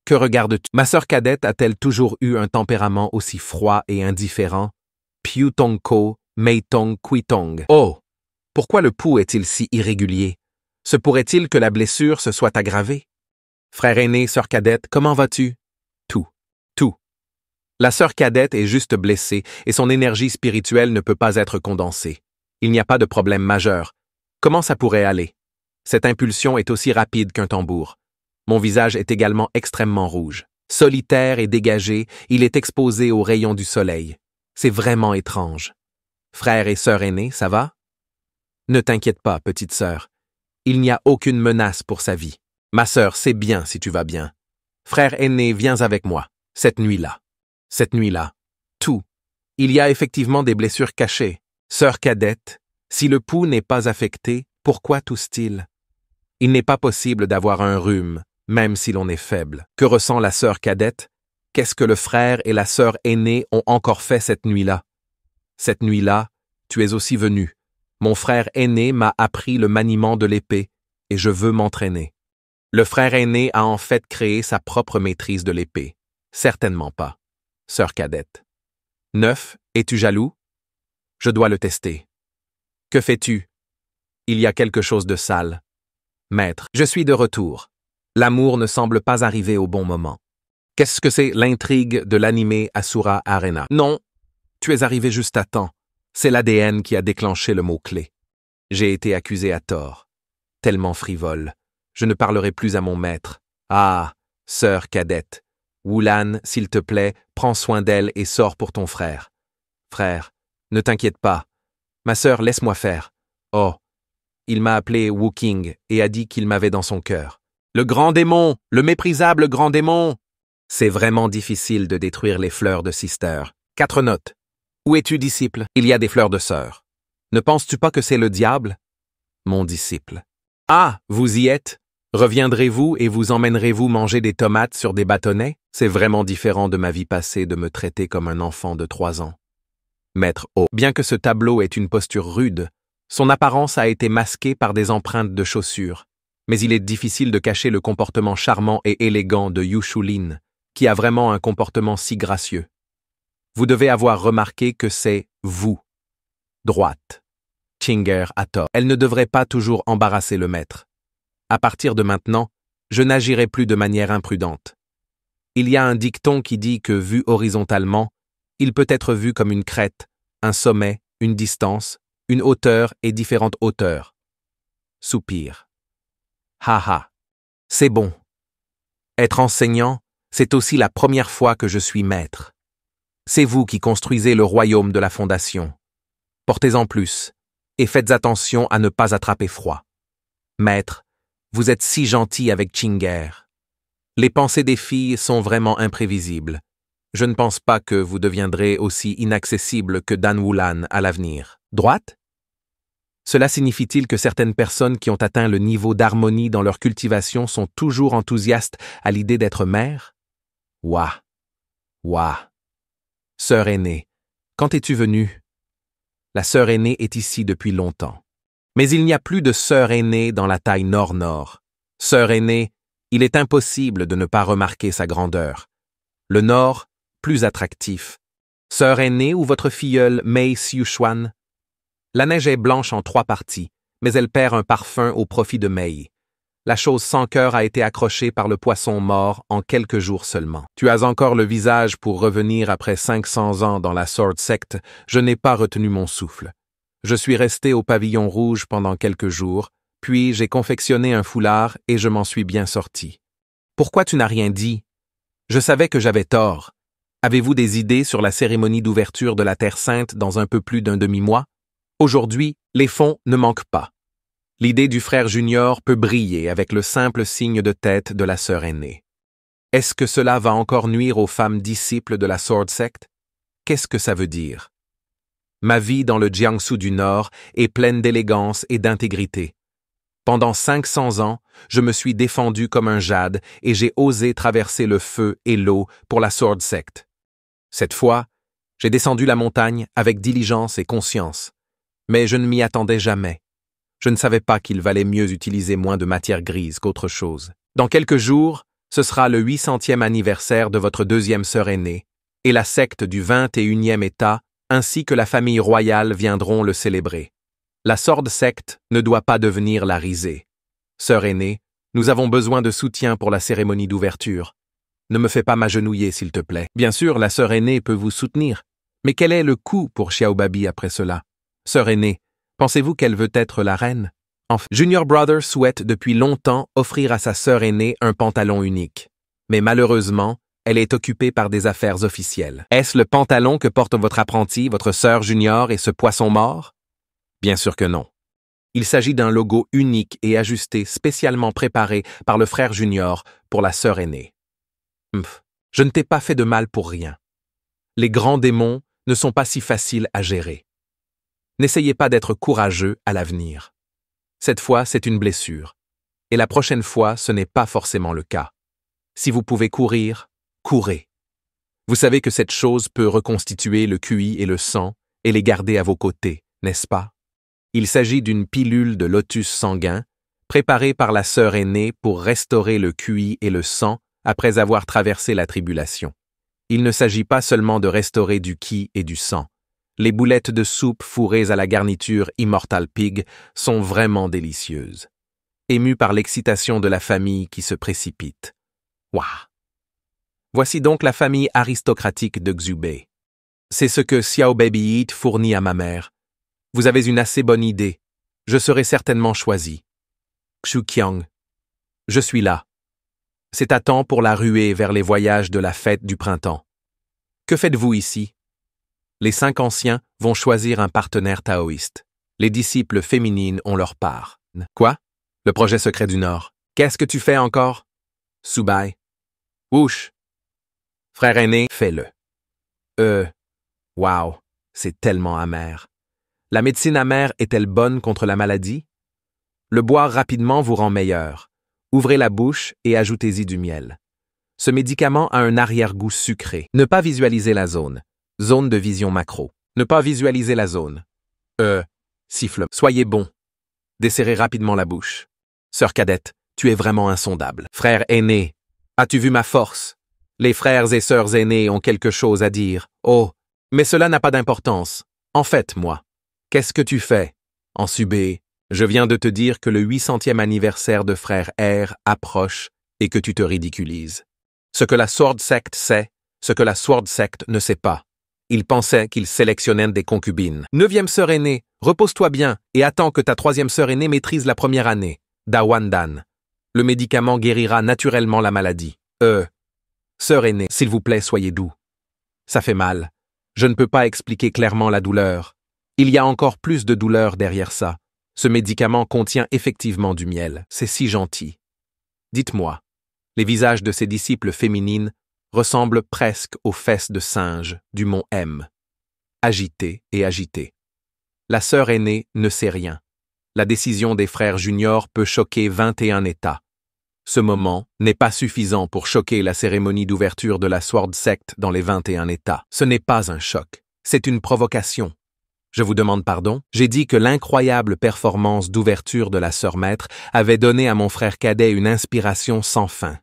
Que regardes-tu? Ma sœur cadette a-t-elle toujours eu un tempérament aussi froid et indifférent? Piu Tong Ko, Mei Tong Kui Tong. Oh! Pourquoi le pouls est-il si irrégulier? Se pourrait-il que la blessure se soit aggravée? Frère aîné, sœur cadette, comment vas-tu? Tout. La sœur cadette est juste blessée et son énergie spirituelle ne peut pas être condensée. Il n'y a pas de problème majeur. Comment ça pourrait aller? Cette impulsion est aussi rapide qu'un tambour. Mon visage est également extrêmement rouge. Solitaire et dégagé, il est exposé aux rayons du soleil. C'est vraiment étrange. Frère et sœur aînée, ça va? Ne t'inquiète pas, petite sœur. Il n'y a aucune menace pour sa vie. Ma sœur, c'est bien si tu vas bien. Frère aîné, viens avec moi. Cette nuit-là. Tout. Il y a effectivement des blessures cachées. Sœur cadette, si le pouls n'est pas affecté, pourquoi tousse-t-il? Il n'est pas possible d'avoir un rhume, même si l'on est faible. Que ressent la sœur cadette? Qu'est-ce que le frère et la sœur aînée ont encore fait cette nuit-là? Cette nuit-là, tu es aussi venu. Mon frère aîné m'a appris le maniement de l'épée, et je veux m'entraîner. Le frère aîné a en fait créé sa propre maîtrise de l'épée. Certainement pas. Sœur cadette. 9. Es-tu jaloux? Je dois le tester. Que fais-tu? Il y a quelque chose de sale. Maître, je suis de retour. L'amour ne semble pas arriver au bon moment. Qu'est-ce que c'est l'intrigue de l'anime Asura Arena? Non, tu es arrivé juste à temps. C'est l'ADN qui a déclenché le mot-clé. J'ai été accusé à tort. Tellement frivole. Je ne parlerai plus à mon maître. Ah, sœur cadette. Wulan, s'il te plaît, prends soin d'elle et sors pour ton frère. Frère, ne t'inquiète pas. Ma sœur, laisse-moi faire. Oh, il m'a appelé Wu King et a dit qu'il m'avait dans son cœur. Le grand démon, le méprisable grand démon. C'est vraiment difficile de détruire les fleurs de Sister. 4 notes. Où es-tu, disciple? Il y a des fleurs de sœur. Ne penses-tu pas que c'est le diable? Mon disciple. Ah, vous y êtes? Reviendrez-vous et vous emmènerez-vous manger des tomates sur des bâtonnets? C'est vraiment différent de ma vie passée de me traiter comme un enfant de 3 ans. Maître O. Bien que ce tableau ait une posture rude, son apparence a été masquée par des empreintes de chaussures. Mais il est difficile de cacher le comportement charmant et élégant de Yu Shulin, qui a vraiment un comportement si gracieux. Vous devez avoir remarqué que c'est vous. Droite. Chinger a tort. Elle ne devrait pas toujours embarrasser le maître. À partir de maintenant, je n'agirai plus de manière imprudente. Il y a un dicton qui dit que, vu horizontalement, il peut être vu comme une crête, un sommet, une distance, une hauteur et différentes hauteurs. Soupir. Ha. C'est bon. Être enseignant, c'est aussi la première fois que je suis maître. C'est vous qui construisez le royaume de la fondation. Portez-en plus, et faites attention à ne pas attraper froid. Maître, vous êtes si gentil avec Chinger. Les pensées des filles sont vraiment imprévisibles. Je ne pense pas que vous deviendrez aussi inaccessible que Dan Wulan à l'avenir. Droite? Cela signifie-t-il que certaines personnes qui ont atteint le niveau d'harmonie dans leur cultivation sont toujours enthousiastes à l'idée d'être mères? Ouah. Sœur aînée, quand es-tu venue? La sœur aînée est ici depuis longtemps. Mais il n'y a plus de sœur aînée dans la taille nord-nord. Sœur aînée, il est impossible de ne pas remarquer sa grandeur. Le nord, plus attractif. Sœur aînée ou votre filleule Mei Xiuxuan? La neige est blanche en 3 parties, mais elle perd un parfum au profit de Mei. La chose sans cœur a été accrochée par le poisson mort en quelques jours seulement. Tu as encore le visage pour revenir après 500 ans dans la Sword Sect, je n'ai pas retenu mon souffle. Je suis resté au pavillon rouge pendant quelques jours, puis j'ai confectionné un foulard et je m'en suis bien sorti. Pourquoi tu n'as rien dit? Je savais que j'avais tort. Avez-vous des idées sur la cérémonie d'ouverture de la Terre Sainte dans un peu plus d'un demi-mois? Aujourd'hui, les fonds ne manquent pas. L'idée du frère junior peut briller avec le simple signe de tête de la sœur aînée. Est-ce que cela va encore nuire aux femmes disciples de la Sword Sect? Qu'est-ce que ça veut dire? Ma vie dans le Jiangsu du Nord est pleine d'élégance et d'intégrité. Pendant 500 ans, je me suis défendu comme un jade et j'ai osé traverser le feu et l'eau pour la Sword Sect. Cette fois, j'ai descendu la montagne avec diligence et conscience. Mais je ne m'y attendais jamais. Je ne savais pas qu'il valait mieux utiliser moins de matière grise qu'autre chose. Dans quelques jours, ce sera le 800e anniversaire de votre 2e sœur aînée, et la secte du 21e État ainsi que la famille royale viendront le célébrer. La Sword Sect ne doit pas devenir la risée. Sœur aînée, nous avons besoin de soutien pour la cérémonie d'ouverture. Ne me fais pas m'agenouiller, s'il te plaît. Bien sûr, la sœur aînée peut vous soutenir. Mais quel est le coût pour Xiaobabi après cela? Sœur aînée, pensez-vous qu'elle veut être la reine? Enfin, Junior Brother souhaite depuis longtemps offrir à sa sœur aînée un pantalon unique. Mais malheureusement, elle est occupée par des affaires officielles. Est-ce le pantalon que porte votre apprenti, votre sœur junior et ce poisson mort? Bien sûr que non. Il s'agit d'un logo unique et ajusté spécialement préparé par le frère junior pour la sœur aînée. Je ne t'ai pas fait de mal pour rien. Les grands démons ne sont pas si faciles à gérer. N'essayez pas d'être courageux à l'avenir. Cette fois, c'est une blessure. Et la prochaine fois, ce n'est pas forcément le cas. Si vous pouvez courir, courez. Vous savez que cette chose peut reconstituer le QI et le sang et les garder à vos côtés, n'est-ce pas? Il s'agit d'une pilule de lotus sanguin, préparée par la sœur aînée pour restaurer le QI et le sang après avoir traversé la tribulation. Il ne s'agit pas seulement de restaurer du ki et du sang. Les boulettes de soupe fourrées à la garniture Immortal Pig sont vraiment délicieuses. Ému par l'excitation de la famille qui se précipite. Waouh! Voici donc la famille aristocratique de Xubei. C'est ce que Xiao Baby Eat fournit à ma mère. Vous avez une assez bonne idée. Je serai certainement choisi. Xu Qiang. Je suis là. C'est à temps pour la ruée vers les voyages de la fête du printemps. Que faites-vous ici? Les 5 anciens vont choisir un partenaire taoïste. Les disciples féminines ont leur part. Quoi? Le projet secret du Nord. Qu'est-ce que tu fais encore? Subai. Wouch. Frère aîné, fais-le. Wow, c'est tellement amer. La médecine amère est-elle bonne contre la maladie? Le boire rapidement vous rend meilleur. Ouvrez la bouche et ajoutez-y du miel. Ce médicament a un arrière-goût sucré. Ne pas visualiser la zone. Zone de vision macro. Ne pas visualiser la zone. Siffle. Soyez bon. Desserrez rapidement la bouche. Sœur cadette, tu es vraiment insondable. Frère aîné, as-tu vu ma force? Les frères et sœurs aînés ont quelque chose à dire. Oh, mais cela n'a pas d'importance. En fait, moi, qu'est-ce que tu fais? En subé, je viens de te dire que le 800e anniversaire de frère R approche et que tu te ridiculises. Ce que la Sword Sect sait, ce que la Sword Sect ne sait pas. Il pensait qu'il sélectionnait des concubines. 9e sœur aînée, Repose-toi bien et attends que ta troisième sœur aînée maîtrise la première année. Dawandan. Le médicament guérira naturellement la maladie. Sœur aînée, s'il vous plaît, soyez doux. Ça fait mal. Je ne peux pas expliquer clairement la douleur. Il y a encore plus de douleur derrière ça. Ce médicament contient effectivement du miel. C'est si gentil. Dites-moi, les visages de ces disciples féminines ressemblent presque aux fesses de singe du mont M. Agités et agités. La sœur aînée ne sait rien. La décision des frères juniors peut choquer 21 États. Ce moment n'est pas suffisant pour choquer la cérémonie d'ouverture de la Sword Sect dans les 21 États. Ce n'est pas un choc, c'est une provocation. Je vous demande pardon, j'ai dit que l'incroyable performance d'ouverture de la sœur maître avait donné à mon frère cadet une inspiration sans fin.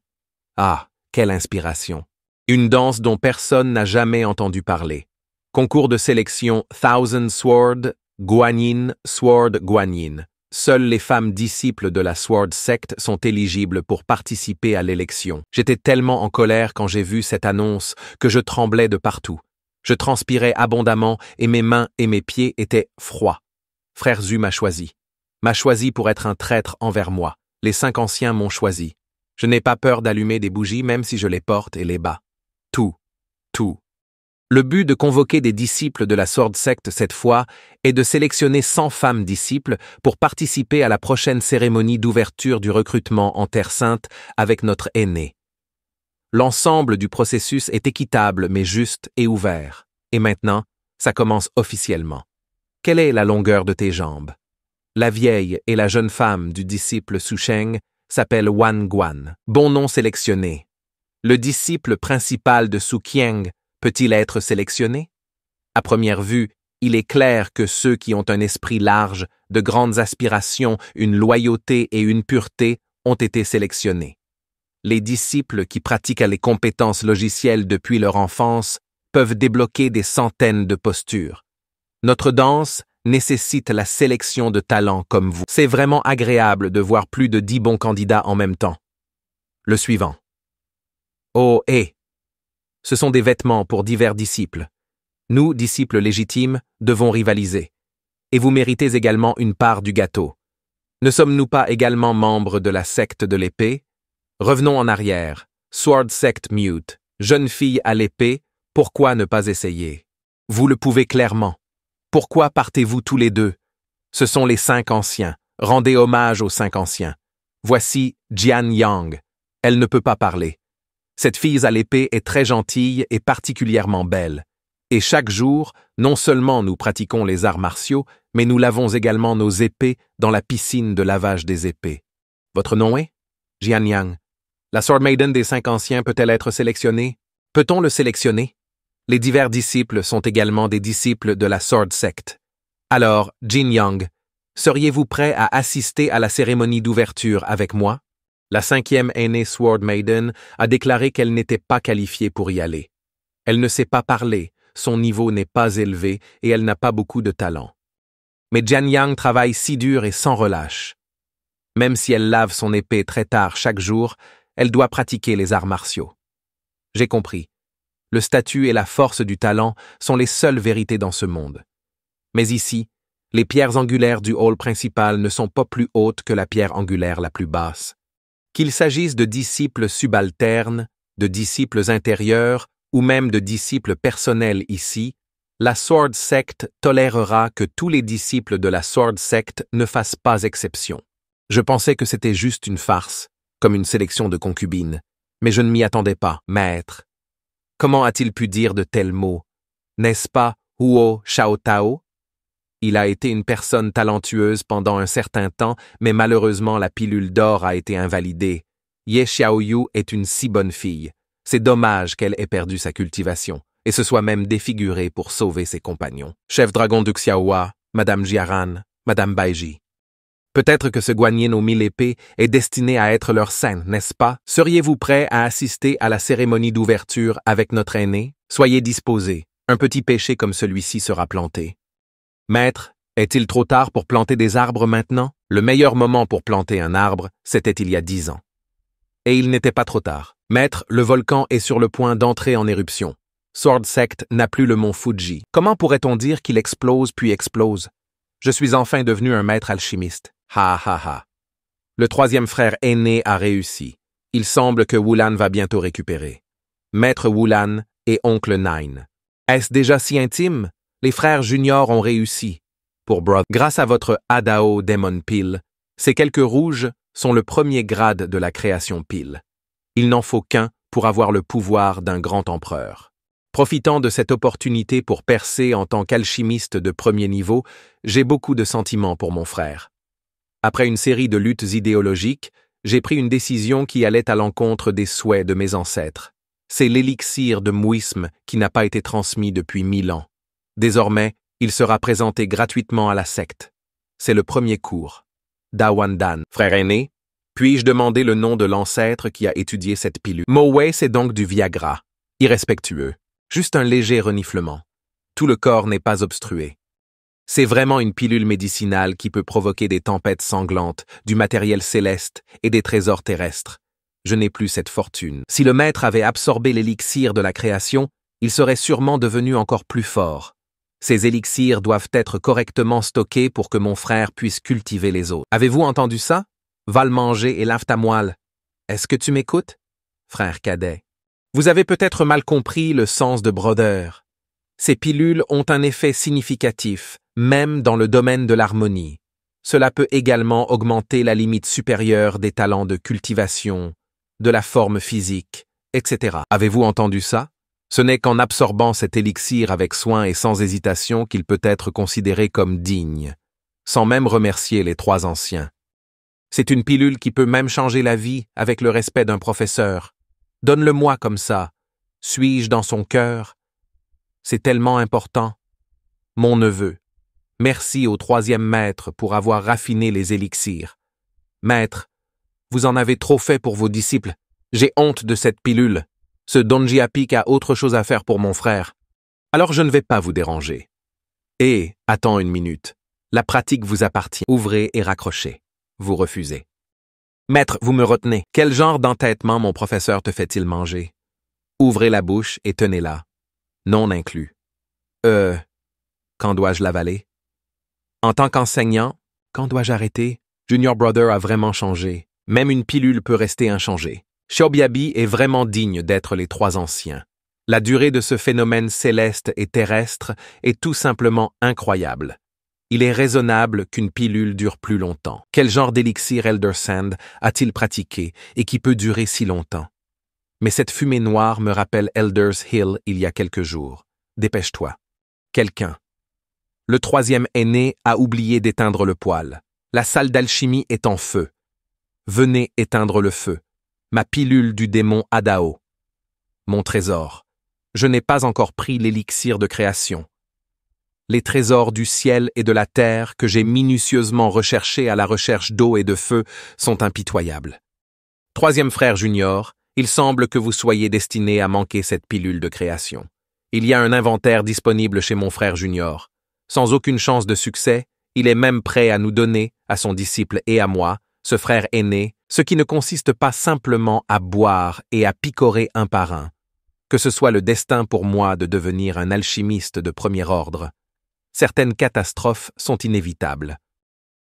Ah, quelle inspiration! Une danse dont personne n'a jamais entendu parler. Concours de sélection Thousand Sword, Guanyin, Sword Guanyin. Seules les femmes disciples de la Sword Sect sont éligibles pour participer à l'élection. J'étais tellement en colère quand j'ai vu cette annonce que je tremblais de partout. Je transpirais abondamment et mes mains et mes pieds étaient froids. Frère Zu m'a choisi. M'a choisi pour être un traître envers moi. Les 5 anciens m'ont choisi. Je n'ai pas peur d'allumer des bougies même si je les porte et les bats. Tout. Le but de convoquer des disciples de la Sword Sect cette fois est de sélectionner 100 femmes disciples pour participer à la prochaine cérémonie d'ouverture du recrutement en Terre Sainte avec notre aîné. L'ensemble du processus est équitable mais juste et ouvert. Et maintenant, ça commence officiellement. Quelle est la longueur de tes jambes? La vieille et la jeune femme du disciple Susheng s'appelle Wan Guan. Bon nom sélectionné. Le disciple principal de Su Qiang peut-il être sélectionné? À première vue, il est clair que ceux qui ont un esprit large, de grandes aspirations, une loyauté et une pureté ont été sélectionnés. Les disciples qui pratiquent les compétences logicielles depuis leur enfance peuvent débloquer des centaines de postures. Notre danse nécessite la sélection de talents comme vous. C'est vraiment agréable de voir plus de 10 bons candidats en même temps. Le suivant. Oh, ce sont des vêtements pour divers disciples. Nous, disciples légitimes, devons rivaliser. Et vous méritez également une part du gâteau. Ne sommes-nous pas également membres de la secte de l'épée? Revenons en arrière. Sword Sect Mute. Jeune fille à l'épée, pourquoi ne pas essayer? Vous le pouvez clairement. Pourquoi partez-vous tous les deux? Ce sont les 5 anciens. Rendez hommage aux 5 anciens. Voici Jian Yang. Elle ne peut pas parler. Cette fille à l'épée est très gentille et particulièrement belle. Et chaque jour, non seulement nous pratiquons les arts martiaux, mais nous lavons également nos épées dans la piscine de lavage des épées. Votre nom est? Jian Yang. La Sword Maiden des 5 anciens peut-elle être sélectionnée? Peut-on le sélectionner? Les divers disciples sont également des disciples de la Sword Sect. Alors, Jin Yang, seriez-vous prêt à assister à la cérémonie d'ouverture avec moi? La 5e aînée Sword Maiden a déclaré qu'elle n'était pas qualifiée pour y aller. Elle ne sait pas parler, son niveau n'est pas élevé et elle n'a pas beaucoup de talent. Mais Jian Yang travaille si dur et sans relâche. Même si elle lave son épée très tard chaque jour, elle doit pratiquer les arts martiaux. J'ai compris. Le statut et la force du talent sont les seules vérités dans ce monde. Mais ici, les pierres angulaires du hall principal ne sont pas plus hautes que la pierre angulaire la plus basse. Qu'il s'agisse de disciples subalternes, de disciples intérieurs ou même de disciples personnels ici, la Sword Sect tolérera que tous les disciples de la Sword Sect ne fassent pas exception. Je pensais que c'était juste une farce, comme une sélection de concubines, mais je ne m'y attendais pas, maître. Comment a-t-il pu dire de tels mots? N'est-ce pas Huo Shaotao? Il a été une personne talentueuse pendant un certain temps, mais malheureusement la pilule d'or a été invalidée. Ye Xiaoyu est une si bonne fille. C'est dommage qu'elle ait perdu sa cultivation, et se soit même défigurée pour sauver ses compagnons. Chef dragon du Xiaohua, Madame Jiaran, Madame Baiji. Peut-être que ce Guanyin aux 1000 épées est destiné à être leur saint, n'est-ce pas? Seriez-vous prêt à assister à la cérémonie d'ouverture avec notre aîné? Soyez disposés, un petit péché comme celui-ci sera planté. Maître, est-il trop tard pour planter des arbres maintenant? Le meilleur moment pour planter un arbre, c'était il y a 10 ans. Et il n'était pas trop tard. Maître, le volcan est sur le point d'entrer en éruption. Sword Sect n'a plus le mont Fuji. Comment pourrait-on dire qu'il explose puis explose? Je suis enfin devenu un maître alchimiste. Ha ha ha. Le troisième frère aîné a réussi. Il semble que Wulan va bientôt récupérer. Maître Wulan et oncle Nine. Est-ce déjà si intime? Les frères juniors ont réussi. Pour Brother, grâce à votre Adao Demon Pile, ces quelques rouges sont le premier grade de la création Pile. Il n'en faut qu'un pour avoir le pouvoir d'un grand empereur. Profitant de cette opportunité pour percer en tant qu'alchimiste de premier niveau, j'ai beaucoup de sentiments pour mon frère. Après une série de luttes idéologiques, j'ai pris une décision qui allait à l'encontre des souhaits de mes ancêtres. C'est l'élixir de Muisme qui n'a pas été transmis depuis 1000 ans. Désormais, il sera présenté gratuitement à la secte. C'est le premier cours. Dawandan, frère aîné, puis-je demander le nom de l'ancêtre qui a étudié cette pilule? Moway, c'est donc du Viagra. Irrespectueux. Juste un léger reniflement. Tout le corps n'est pas obstrué. C'est vraiment une pilule médicinale qui peut provoquer des tempêtes sanglantes, du matériel céleste et des trésors terrestres. Je n'ai plus cette fortune. Si le maître avait absorbé l'élixir de la création, il serait sûrement devenu encore plus fort. Ces élixirs doivent être correctement stockés pour que mon frère puisse cultiver les autres. Avez-vous entendu ça? Va le manger et lave ta moelle. Est-ce que tu m'écoutes? Frère cadet. Vous avez peut-être mal compris le sens de Brother. Ces pilules ont un effet significatif, même dans le domaine de l'harmonie. Cela peut également augmenter la limite supérieure des talents de cultivation, de la forme physique, etc. Avez-vous entendu ça? Ce n'est qu'en absorbant cet élixir avec soin et sans hésitation qu'il peut être considéré comme digne, sans même remercier les 3 anciens. C'est une pilule qui peut même changer la vie avec le respect d'un professeur. Donne-le-moi comme ça. Suis-je dans son cœur? C'est tellement important. Mon neveu, merci au 3e maître pour avoir raffiné les élixirs. Maître, vous en avez trop fait pour vos disciples. J'ai honte de cette pilule. Ce Donjiapik a autre chose à faire pour mon frère. Alors je ne vais pas vous déranger. Et, attends une minute. La pratique vous appartient. Ouvrez et raccrochez. Vous refusez. Maître, vous me retenez. Quel genre d'entêtement mon professeur te fait-il manger? Ouvrez la bouche et tenez-la. Non inclus. Quand dois-je l'avaler? En tant qu'enseignant, quand dois-je arrêter? Junior Brother a vraiment changé. Même une pilule peut rester inchangée. Shobiabi est vraiment digne d'être les 3 anciens. La durée de ce phénomène céleste et terrestre est tout simplement incroyable. Il est raisonnable qu'une pilule dure plus longtemps. Quel genre d'élixir Elder Sand a-t-il pratiqué et qui peut durer si longtemps? Mais cette fumée noire me rappelle Elder's Hill il y a quelques jours. Dépêche-toi. Quelqu'un. Le 3e aîné a oublié d'éteindre le poêle. La salle d'alchimie est en feu. Venez éteindre le feu. Ma pilule du démon Adao. Mon trésor. Je n'ai pas encore pris l'élixir de création. Les trésors du ciel et de la terre que j'ai minutieusement recherchés à la recherche d'eau et de feu sont impitoyables. 3e frère junior, il semble que vous soyez destiné à manquer cette pilule de création. Il y a un inventaire disponible chez mon frère junior. Sans aucune chance de succès, il est même prêt à nous donner, à son disciple et à moi, ce frère aîné, ce qui ne consiste pas simplement à boire et à picorer un par un. Que ce soit le destin pour moi de devenir un alchimiste de premier ordre. Certaines catastrophes sont inévitables.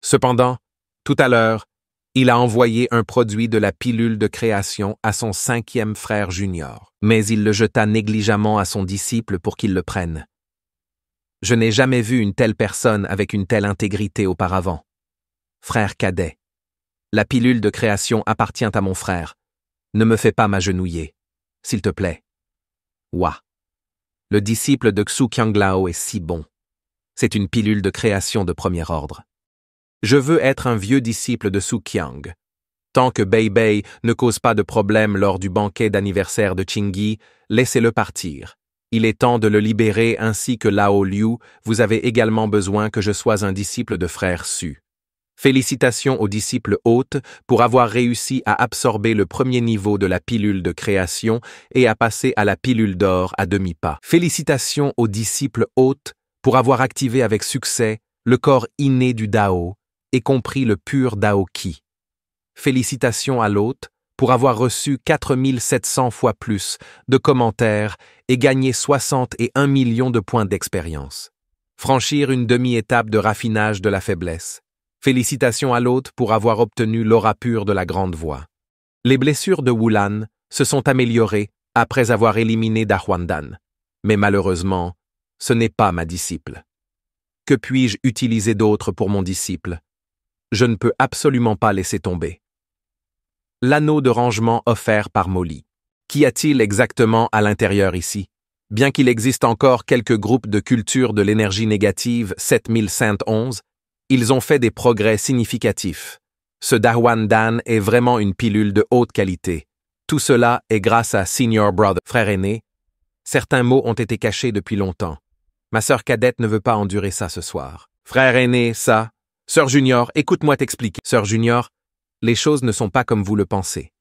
Cependant, tout à l'heure, il a envoyé un produit de la pilule de création à son 5e frère junior, mais il le jeta négligemment à son disciple pour qu'il le prenne. Je n'ai jamais vu une telle personne avec une telle intégrité auparavant. Frère cadet, la pilule de création appartient à mon frère. Ne me fais pas m'agenouiller, s'il te plaît. Ouah. Le disciple de Xu Qianglao est si bon. C'est une pilule de création de premier ordre. Je veux être un vieux disciple de Su Qiang. Tant que Bei Bei ne cause pas de problème lors du banquet d'anniversaire de Qingyi, laissez-le partir. Il est temps de le libérer ainsi que Lao Liu, vous avez également besoin que je sois un disciple de frère Su. Félicitations au disciple hôte pour avoir réussi à absorber le premier niveau de la pilule de création et à passer à la pilule d'or à demi-pas. Félicitations au disciple hôte pour avoir activé avec succès le corps inné du Dao et compris le pur Dao Qi. Félicitations à l'hôte pour avoir reçu 4700 fois plus de commentaires et gagné 61 millions de points d'expérience. Franchir une demi-étape de raffinage de la faiblesse. Félicitations à l'hôte pour avoir obtenu l'aura pure de la grande voix. Les blessures de Wulan se sont améliorées après avoir éliminé Dahuandan. Mais malheureusement, ce n'est pas ma disciple. Que puis-je utiliser d'autre pour mon disciple? Je ne peux absolument pas laisser tomber. L'anneau de rangement offert par Molly. Qu'y a-t-il exactement à l'intérieur ici? Bien qu'il existe encore quelques groupes de culture de l'énergie négative 7111, ils ont fait des progrès significatifs. Ce Dahuandan est vraiment une pilule de haute qualité. Tout cela est grâce à Senior Brother, frère aîné. Certains mots ont été cachés depuis longtemps. Ma sœur cadette ne veut pas endurer ça ce soir. Frère aîné, ça. Sœur Junior, écoute-moi t'expliquer. Sœur Junior, les choses ne sont pas comme vous le pensez.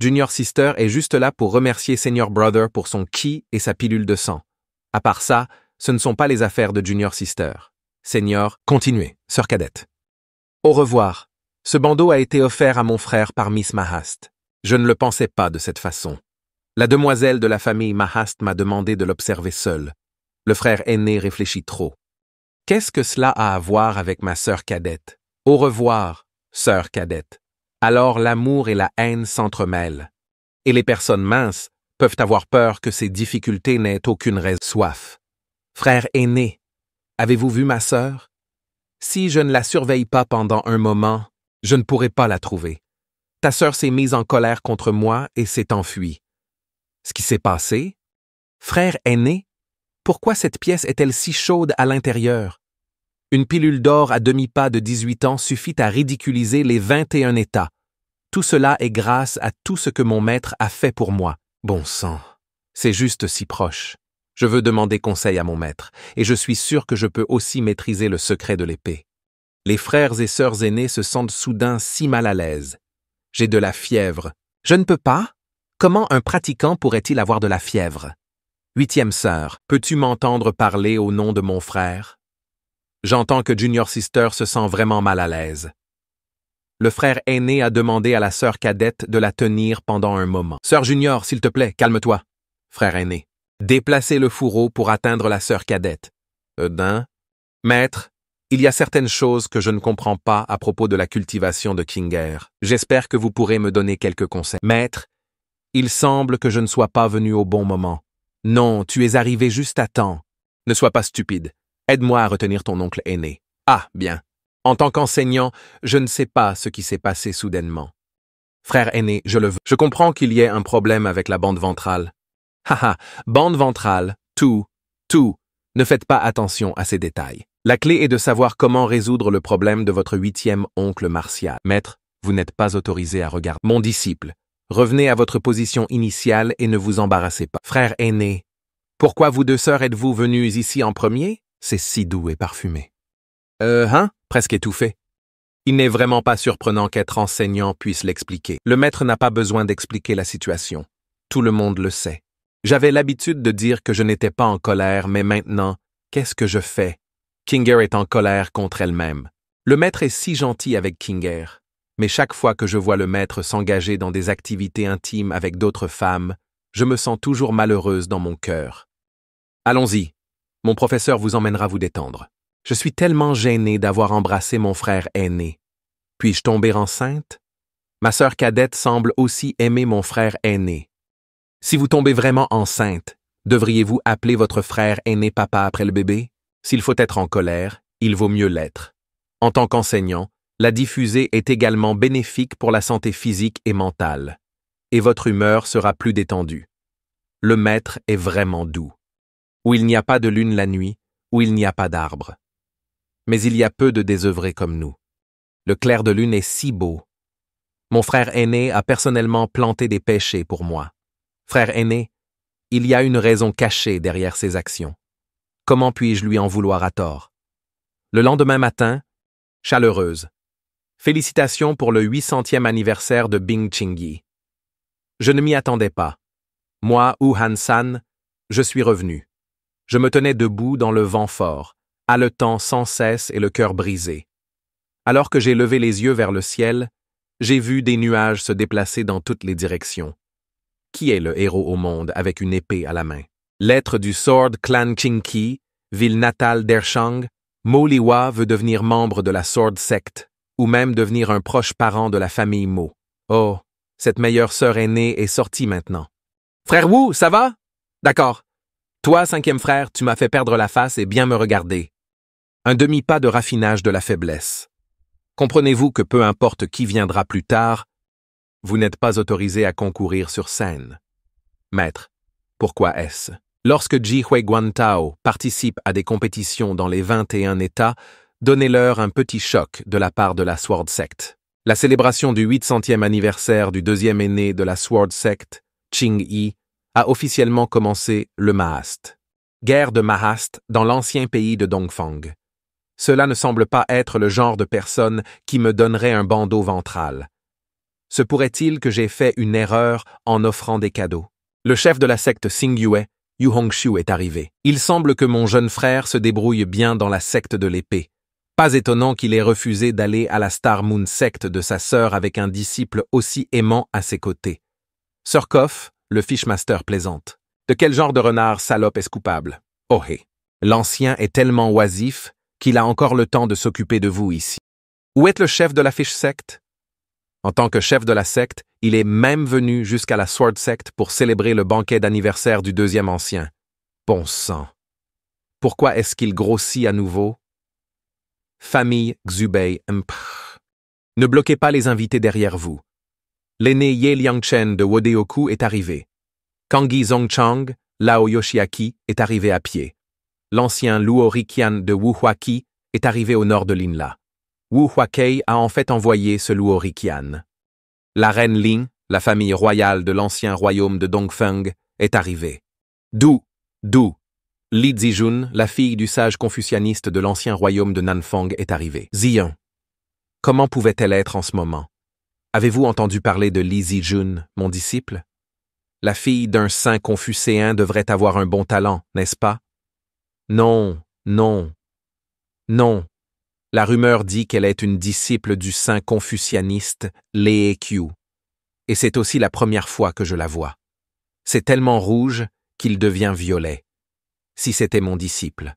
Junior Sister est juste là pour remercier Senior Brother pour son ki et sa pilule de sang. À part ça, ce ne sont pas les affaires de Junior Sister. Senior, continuez, sœur cadette. Au revoir. Ce bandeau a été offert à mon frère par Miss Mahast. Je ne le pensais pas de cette façon. La demoiselle de la famille Mahast m'a demandé de l'observer seule. Le frère aîné réfléchit trop. Qu'est-ce que cela a à voir avec ma sœur cadette? Au revoir, sœur cadette. Alors l'amour et la haine s'entremêlent. Et les personnes minces peuvent avoir peur que ces difficultés n'aient aucune raison. Soif. Frère aîné, avez-vous vu ma sœur? Si je ne la surveille pas pendant un moment, je ne pourrai pas la trouver. Ta sœur s'est mise en colère contre moi et s'est enfuie. Ce qui s'est passé? Frère aîné, pourquoi cette pièce est-elle si chaude à l'intérieur? Une pilule d'or à demi-pas de 18 ans suffit à ridiculiser les 21 États. Tout cela est grâce à tout ce que mon maître a fait pour moi. Bon sang, c'est juste si proche. Je veux demander conseil à mon maître, et je suis sûr que je peux aussi maîtriser le secret de l'épée. Les frères et sœurs aînés se sentent soudain si mal à l'aise. J'ai de la fièvre. Je ne peux pas? Comment un pratiquant pourrait-il avoir de la fièvre? 8e sœur, peux-tu m'entendre parler au nom de mon frère? J'entends que Junior Sister se sent vraiment mal à l'aise. Le frère aîné a demandé à la sœur cadette de la tenir pendant un moment. Sœur Junior, s'il te plaît, calme-toi. Frère aîné. Déplacez le fourreau pour atteindre la sœur cadette. Maître, il y a certaines choses que je ne comprends pas à propos de la cultivation de Kinger. J'espère que vous pourrez me donner quelques conseils. Maître, il semble que je ne sois pas venu au bon moment. Non, tu es arrivé juste à temps. Ne sois pas stupide. Aide-moi à retenir ton oncle aîné. Ah, bien. En tant qu'enseignant, je ne sais pas ce qui s'est passé soudainement. Frère aîné, je le veux. Je comprends qu'il y ait un problème avec la bande ventrale. Haha, bande ventrale, tout. Ne faites pas attention à ces détails. La clé est de savoir comment résoudre le problème de votre 8e oncle martial. Maître, vous n'êtes pas autorisé à regarder. Mon disciple, revenez à votre position initiale et ne vous embarrassez pas. Frère aîné, pourquoi vous deux sœurs êtes-vous venus ici en premier? C'est si doux et parfumé. Presque étouffé. Il n'est vraiment pas surprenant qu'être enseignant puisse l'expliquer. Le maître n'a pas besoin d'expliquer la situation. Tout le monde le sait. J'avais l'habitude de dire que je n'étais pas en colère, mais maintenant, qu'est-ce que je fais? Kinger est en colère contre elle-même. Le maître est si gentil avec Kinger, mais chaque fois que je vois le maître s'engager dans des activités intimes avec d'autres femmes, je me sens toujours malheureuse dans mon cœur. Allons-y. Mon professeur vous emmènera vous détendre. Je suis tellement gênée d'avoir embrassé mon frère aîné. Puis-je tomber enceinte? Ma sœur cadette semble aussi aimer mon frère aîné. Si vous tombez vraiment enceinte, devriez-vous appeler votre frère aîné papa après le bébé? S'il faut être en colère, il vaut mieux l'être. En tant qu'enseignant, la diffuser est également bénéfique pour la santé physique et mentale. Et votre humeur sera plus détendue. Le maître est vraiment doux. Où il n'y a pas de lune la nuit, où il n'y a pas d'arbre. Mais il y a peu de désœuvrés comme nous. Le clair de lune est si beau. Mon frère aîné a personnellement planté des pêchers pour moi. Frère aîné, il y a une raison cachée derrière ses actions. Comment puis-je lui en vouloir à tort? Le lendemain matin, chaleureuse. Félicitations pour le 800e anniversaire de Bing Chingyi. Je ne m'y attendais pas. Moi, Wu Han-san, je suis revenu. Je me tenais debout dans le vent fort, haletant sans cesse et le cœur brisé. Alors que j'ai levé les yeux vers le ciel, j'ai vu des nuages se déplacer dans toutes les directions. Qui est le héros au monde avec une épée à la main? L'être du Sword Clan Chinki ville natale d'Ershang, Mo Liwa veut devenir membre de la Sword Sect, ou même devenir un proche parent de la famille Mo. Oh, cette meilleure sœur aînée est sortie maintenant. Frère Wu, ça va? D'accord. Toi, cinquième frère, tu m'as fait perdre la face et bien me regarder. Un demi-pas de raffinage de la faiblesse. Comprenez-vous que peu importe qui viendra plus tard, vous n'êtes pas autorisé à concourir sur scène. Maître, pourquoi est-ce? Lorsque Ji Hui Guantao participe à des compétitions dans les 21 États, donnez-leur un petit choc de la part de la Sword Sect. La célébration du 800e anniversaire du deuxième aîné de la Sword Sect, Qing Yi, a officiellement commencé le Mahast. Guerre de Mahast dans l'ancien pays de Dongfang. Cela ne semble pas être le genre de personne qui me donnerait un bandeau ventral. Se pourrait-il que j'ai fait une erreur en offrant des cadeaux? Le chef de la secte Xingyue, Yu Hongshu, est arrivé. Il semble que mon jeune frère se débrouille bien dans la secte de l'épée. Pas étonnant qu'il ait refusé d'aller à la Star Moon secte de sa sœur avec un disciple aussi aimant à ses côtés. Sir Koff, le Fishmaster, plaisante. De quel genre de renard salope est-ce coupable? Oh hé. L'ancien est tellement oisif qu'il a encore le temps de s'occuper de vous ici. Où est le chef de la Fish Sect? En tant que chef de la secte, il est même venu jusqu'à la Sword Sect pour célébrer le banquet d'anniversaire du deuxième ancien. Bon sang. Pourquoi est-ce qu'il grossit à nouveau? Famille Xubei Mpr. Ne bloquez pas les invités derrière vous. L'aîné Ye Liangchen de Wodeoku est arrivé. Kangi Zongchang, Lao Yoshiaki, est arrivé à pied. L'ancien Luo Riqian de Wu Huaqi est arrivé au nord de Linla. Wu Huakei a en fait envoyé ce Luo Riqian. La reine Ling, la famille royale de l'ancien royaume de Dongfeng, est arrivée. Du, Li Zijun, la fille du sage confucianiste de l'ancien royaume de Nanfang, est arrivée. Zion. Comment pouvait-elle être en ce moment? Avez-vous entendu parler de Li Zijun, mon disciple? La fille d'un saint confucéen devrait avoir un bon talent, n'est-ce pas? Non. La rumeur dit qu'elle est une disciple du saint confucianiste Lee Qiu. Et c'est aussi la première fois que je la vois. C'est tellement rouge qu'il devient violet. Si c'était mon disciple.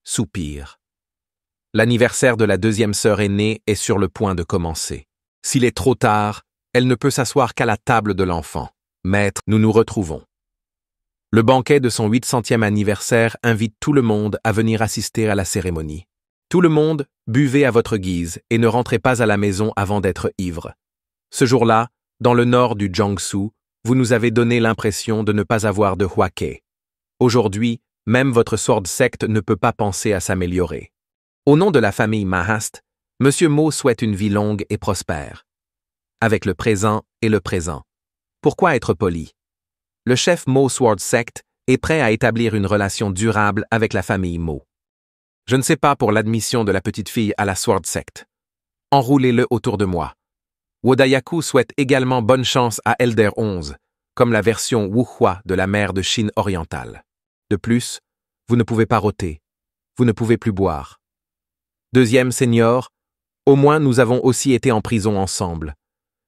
Soupir. L'anniversaire de la deuxième sœur aînée est sur le point de commencer. S'il est trop tard, elle ne peut s'asseoir qu'à la table de l'enfant. Maître, nous nous retrouvons. Le banquet de son 800e anniversaire invite tout le monde à venir assister à la cérémonie. Tout le monde, buvez à votre guise et ne rentrez pas à la maison avant d'être ivre. Ce jour-là, dans le nord du Jiangsu, vous nous avez donné l'impression de ne pas avoir de huake. Aujourd'hui, même votre Sword Sect ne peut pas penser à s'améliorer. Au nom de la famille Mahast, Monsieur Mo souhaite une vie longue et prospère. Avec le présent et le présent. Pourquoi être poli? Le chef Mo Sword Sect est prêt à établir une relation durable avec la famille Mo. Je ne sais pas pour l'admission de la petite fille à la Sword Sect. Enroulez-le autour de moi. Wodayaku souhaite également bonne chance à Elder 11, comme la version Wuhua de la mer de Chine orientale. De plus, vous ne pouvez pas rôter. Vous ne pouvez plus boire. Deuxième senior, au moins nous avons aussi été en prison ensemble.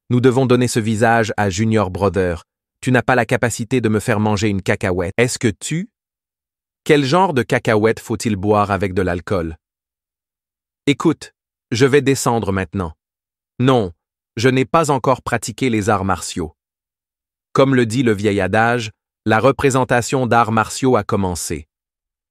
Nous devons donner ce visage à Junior Brother. Tu n'as pas la capacité de me faire manger une cacahuète. Est-ce que tu? Quel genre de cacahuète faut-il boire avec de l'alcool? Écoute, je vais descendre maintenant. Non, je n'ai pas encore pratiqué les arts martiaux. Comme le dit le vieil adage, la représentation d'arts martiaux a commencé.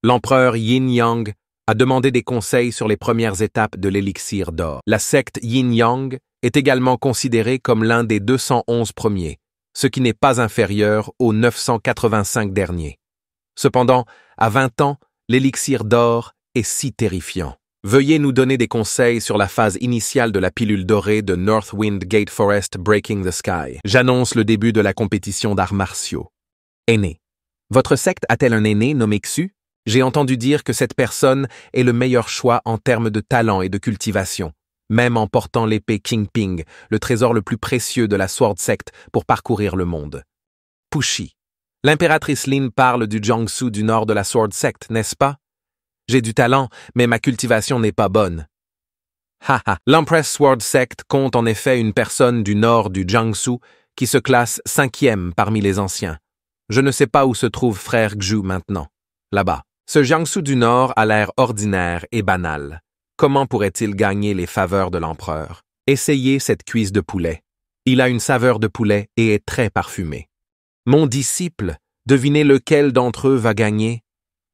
L'empereur Yin-Yang a demandé des conseils sur les premières étapes de l'élixir d'or. La secte Yin-Yang est également considérée comme l'un des 211 premiers, ce qui n'est pas inférieur aux 985 derniers. Cependant, à 20 ans, l'élixir d'or est si terrifiant. Veuillez nous donner des conseils sur la phase initiale de la pilule dorée de Northwind Gate Forest Breaking the Sky. J'annonce le début de la compétition d'arts martiaux. Aîné. Votre secte a-t-elle un aîné nommé Xu? J'ai entendu dire que cette personne est le meilleur choix en termes de talent et de cultivation, même en portant l'épée Qingping, le trésor le plus précieux de la Sword Sect pour parcourir le monde. Pushi. L'impératrice Lin parle du Jiangsu du nord de la Sword Sect, n'est-ce pas? J'ai du talent, mais ma cultivation n'est pas bonne. Haha. L'Empress Sword Sect compte en effet une personne du nord du Jiangsu qui se classe 5e parmi les anciens. Je ne sais pas où se trouve frère Xu maintenant. Là-bas. Ce Jiangsu du Nord a l'air ordinaire et banal. Comment pourrait-il gagner les faveurs de l'empereur? Essayez cette cuisse de poulet. Il a une saveur de poulet et est très parfumé. Mon disciple, devinez lequel d'entre eux va gagner?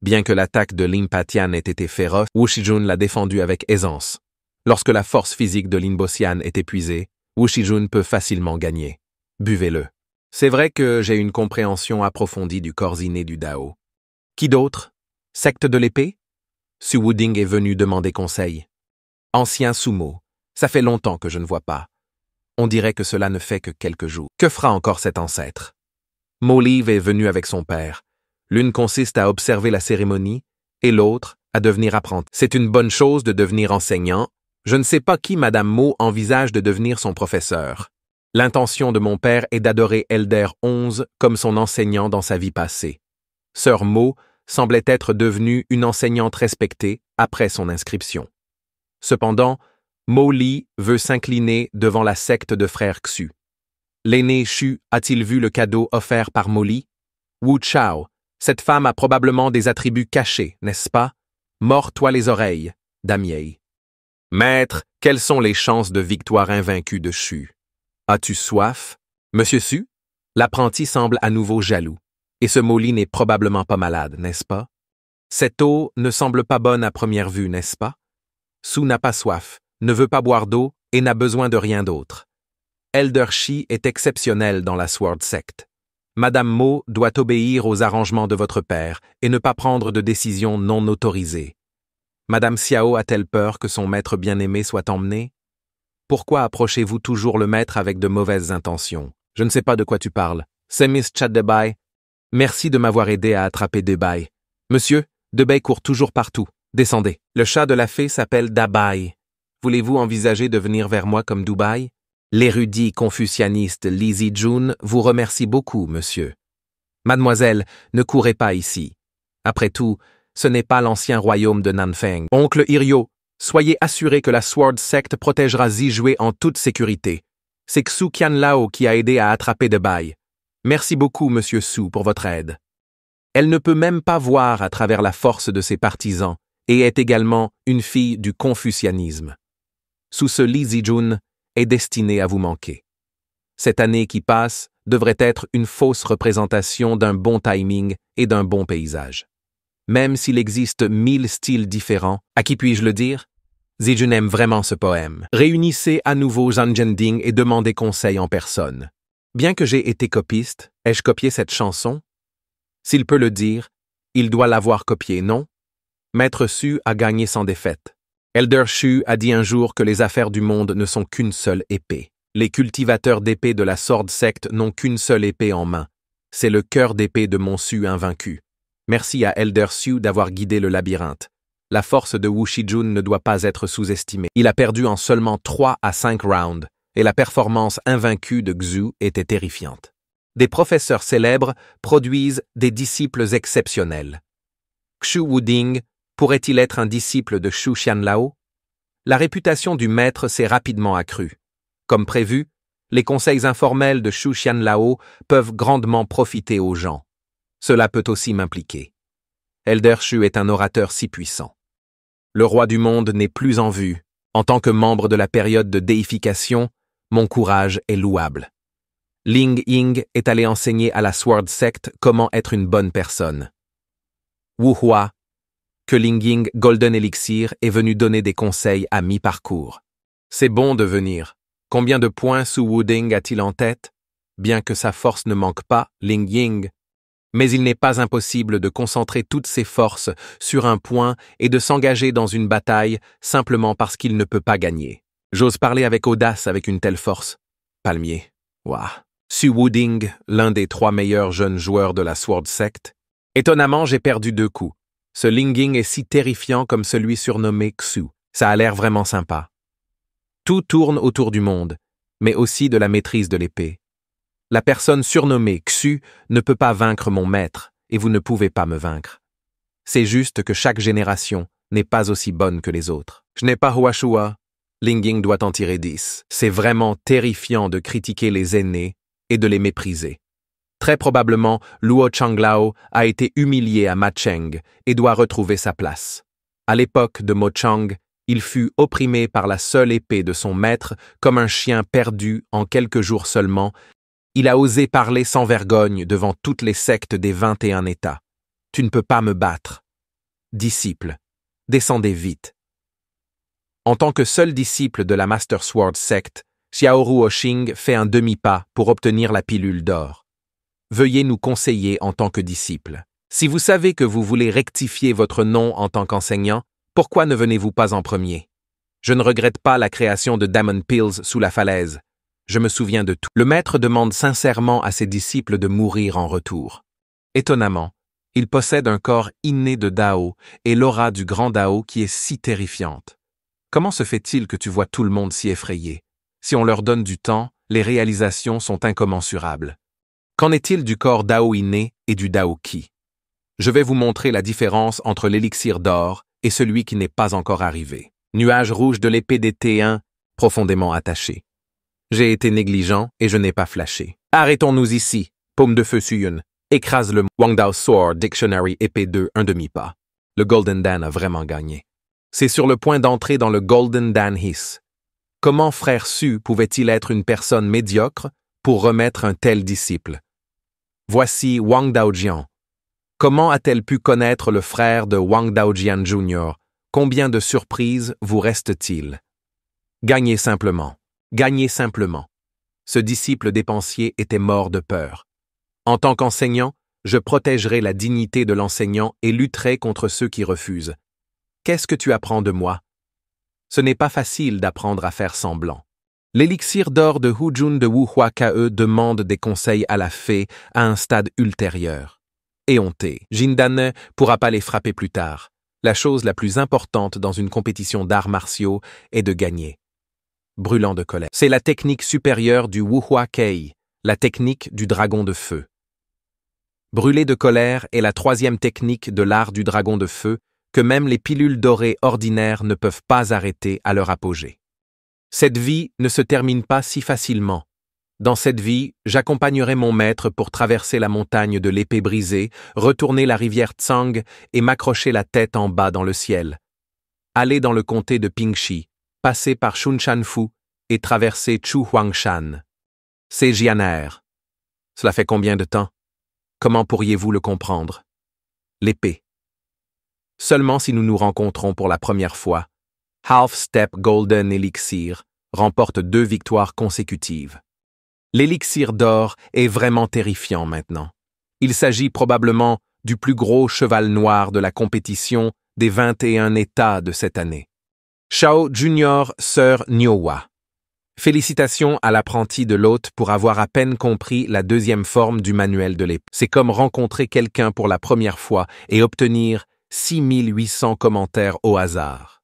Bien que l'attaque de Lin Patian ait été féroce, Wu Shijun l'a défendu avec aisance. Lorsque la force physique de Lin Boxian est épuisée, Wu Shijun peut facilement gagner. Buvez-le. C'est vrai que j'ai une compréhension approfondie du corps inné du Dao. Qui d'autre? Secte de l'épée? Su Wuding est venu demander conseil. Ancien sumo, ça fait longtemps que je ne vois pas. On dirait que cela ne fait que quelques jours. Que fera encore cet ancêtre? Molive est venu avec son père. L'une consiste à observer la cérémonie et l'autre à devenir apprenti. C'est une bonne chose de devenir enseignant. Je ne sais pas qui Madame Mo envisage de devenir son professeur. L'intention de mon père est d'adorer Elder 11 comme son enseignant dans sa vie passée. Sœur Mo semblait être devenue une enseignante respectée après son inscription. Cependant, Mo Li veut s'incliner devant la secte de frères Xu. L'aîné Shu a-t-il vu le cadeau offert par Mo Li? Wu Chao, cette femme a probablement des attributs cachés, n'est-ce pas? Mords-toi les oreilles, Damiei. Maître, quelles sont les chances de victoire invaincue de Shu? As-tu soif? Monsieur Su? L'apprenti semble à nouveau jaloux. Et ce Mo Li n'est probablement pas malade, n'est-ce pas? Cette eau ne semble pas bonne à première vue, n'est-ce pas? Su n'a pas soif, ne veut pas boire d'eau et n'a besoin de rien d'autre. Elder Shi est exceptionnel dans la Sword Sect. Madame Mo doit obéir aux arrangements de votre père et ne pas prendre de décisions non autorisées. Madame Xiao a-t-elle peur que son maître bien-aimé soit emmené? Pourquoi approchez-vous toujours le maître avec de mauvaises intentions? Je ne sais pas de quoi tu parles. C'est Miss Chat Debai. Merci de m'avoir aidé à attraper Debai. Monsieur, Debai court toujours partout. Descendez. Le chat de la fée s'appelle Dabai. Voulez-vous envisager de venir vers moi comme Dubai? L'érudit confucianiste Li Zijun vous remercie beaucoup, monsieur. Mademoiselle, ne courez pas ici. Après tout, ce n'est pas l'ancien royaume de Nanfeng. Oncle Hiryo, soyez assuré que la Sword Sect protégera Zijue en toute sécurité. C'est Xu Qianlao qui a aidé à attraper Debai. Merci beaucoup, monsieur Su, pour votre aide. Elle ne peut même pas voir à travers la force de ses partisans et est également une fille du confucianisme. Sous ce Li Zijun est destinée à vous manquer. Cette année qui passe devrait être une fausse représentation d'un bon timing et d'un bon paysage. Même s'il existe 1000 styles différents, à qui puis-je le dire? Zijun aime vraiment ce poème. Réunissez à nouveau Zhang Zhending et demandez conseil en personne. Bien que j'ai été copiste, ai-je copié cette chanson? S'il peut le dire, il doit l'avoir copiée, non? Maître Su a gagné sans défaite. Elder Shu a dit un jour que les affaires du monde ne sont qu'une seule épée. Les cultivateurs d'épée de la Sword Sect n'ont qu'une seule épée en main. C'est le cœur d'épée de mon Su invaincu. Merci à Elder Su d'avoir guidé le labyrinthe. La force de Wu Shijun ne doit pas être sous-estimée. Il a perdu en seulement 3 à 5 rounds, et la performance invaincue de Xu était terrifiante. Des professeurs célèbres produisent des disciples exceptionnels. Xu Wuding pourrait-il être un disciple de Xu Qianlao? La réputation du maître s'est rapidement accrue. Comme prévu, les conseils informels de Xu Qianlao peuvent grandement profiter aux gens. Cela peut aussi m'impliquer. Elder Shu est un orateur si puissant. Le roi du monde n'est plus en vue. En tant que membre de la période de déification, mon courage est louable. Ling Ying est allé enseigner à la Sword Sect comment être une bonne personne. Wu Hua, que Ling Ying Golden Elixir est venu donner des conseils à mi-parcours. C'est bon de venir. Combien de points Su Wuding a-t-il en tête? Bien que sa force ne manque pas, Ling Ying. Mais il n'est pas impossible de concentrer toutes ses forces sur un point et de s'engager dans une bataille simplement parce qu'il ne peut pas gagner. J'ose parler avec audace avec une telle force. Palmier. Ouah. Su Wuding, l'un des 3 meilleurs jeunes joueurs de la Sword Sect. Étonnamment, j'ai perdu 2 coups. Ce Linging est si terrifiant comme celui surnommé Xu. Ça a l'air vraiment sympa. Tout tourne autour du monde, mais aussi de la maîtrise de l'épée. La personne surnommée Xu ne peut pas vaincre mon maître, et vous ne pouvez pas me vaincre. C'est juste que chaque génération n'est pas aussi bonne que les autres. Je n'ai pas Huashua. Linging doit en tirer 10. C'est vraiment terrifiant de critiquer les aînés et de les mépriser. Très probablement, Luo Changlao a été humilié à Ma Cheng et doit retrouver sa place. À l'époque de Mo Chang, il fut opprimé par la seule épée de son maître comme un chien perdu en quelques jours seulement. Il a osé parler sans vergogne devant toutes les sectes des 21 États. Tu ne peux pas me battre. Disciple, descendez vite. En tant que seul disciple de la Master Sword Sect, Xiaoru Oxing fait un demi-pas pour obtenir la pilule d'or. Veuillez nous conseiller en tant que disciple. Si vous savez que vous voulez rectifier votre nom en tant qu'enseignant, pourquoi ne venez-vous pas en premier? Je ne regrette pas la création de Diamond Pills sous la falaise. Je me souviens de tout. Le maître demande sincèrement à ses disciples de mourir en retour. Étonnamment, il possède un corps inné de Dao et l'aura du grand Dao qui est si terrifiante. Comment se fait-il que tu vois tout le monde si effrayé? Si on leur donne du temps, les réalisations sont incommensurables. Qu'en est-il du corps Dao inné et du Dao Qi? Je vais vous montrer la différence entre l'élixir d'or et celui qui n'est pas encore arrivé. Nuage rouge de l'épée des T1, profondément attaché. J'ai été négligent et je n'ai pas flashé. Arrêtons-nous ici. Paume de feu Suyun. Écrase le Wang Dao Sword Dictionary épée 2 un demi-pas. Le Golden Dan a vraiment gagné. C'est sur le point d'entrer dans le Golden Dan Hiss. Comment frère Su pouvait-il être une personne médiocre pour remettre un tel disciple? Voici Wang Daojian. Comment a-t-elle pu connaître le frère de Wang Daojian Jr.? Combien de surprises vous reste-t-il? Gagnez simplement. Gagnez simplement. Ce disciple dépensier était mort de peur. En tant qu'enseignant, je protégerai la dignité de l'enseignant et lutterai contre ceux qui refusent. Qu'est-ce que tu apprends de moi? Ce n'est pas facile d'apprendre à faire semblant. L'élixir d'or de Hujun de Wuhua Ke demande des conseils à la fée à un stade ultérieur. Éhonté, Jindan pourra pas les frapper plus tard. La chose la plus importante dans une compétition d'arts martiaux est de gagner. Brûlant de colère. C'est la technique supérieure du Wuhua Kei, la technique du dragon de feu. Brûler de colère est la troisième technique de l'art du dragon de feu que même les pilules dorées ordinaires ne peuvent pas arrêter à leur apogée. Cette vie ne se termine pas si facilement. Dans cette vie, j'accompagnerai mon maître pour traverser la montagne de l'épée brisée, retourner la rivière Tsang et m'accrocher la tête en bas dans le ciel. Aller dans le comté de Pingxi, passer par Shunshanfu et traverser Chuhuangshan. C'est Jianer. Cela fait combien de temps? Comment pourriez-vous le comprendre? L'épée. Seulement si nous nous rencontrons pour la première fois, Half Step Golden Elixir remporte 2 victoires consécutives. L'élixir d'or est vraiment terrifiant maintenant. Il s'agit probablement du plus gros cheval noir de la compétition des 21 États de cette année. Shao Junior Sir Niowa. Félicitations à l'apprenti de l'hôte pour avoir à peine compris la deuxième forme du manuel de l'épée. C'est comme rencontrer quelqu'un pour la première fois et obtenir 6800 commentaires au hasard.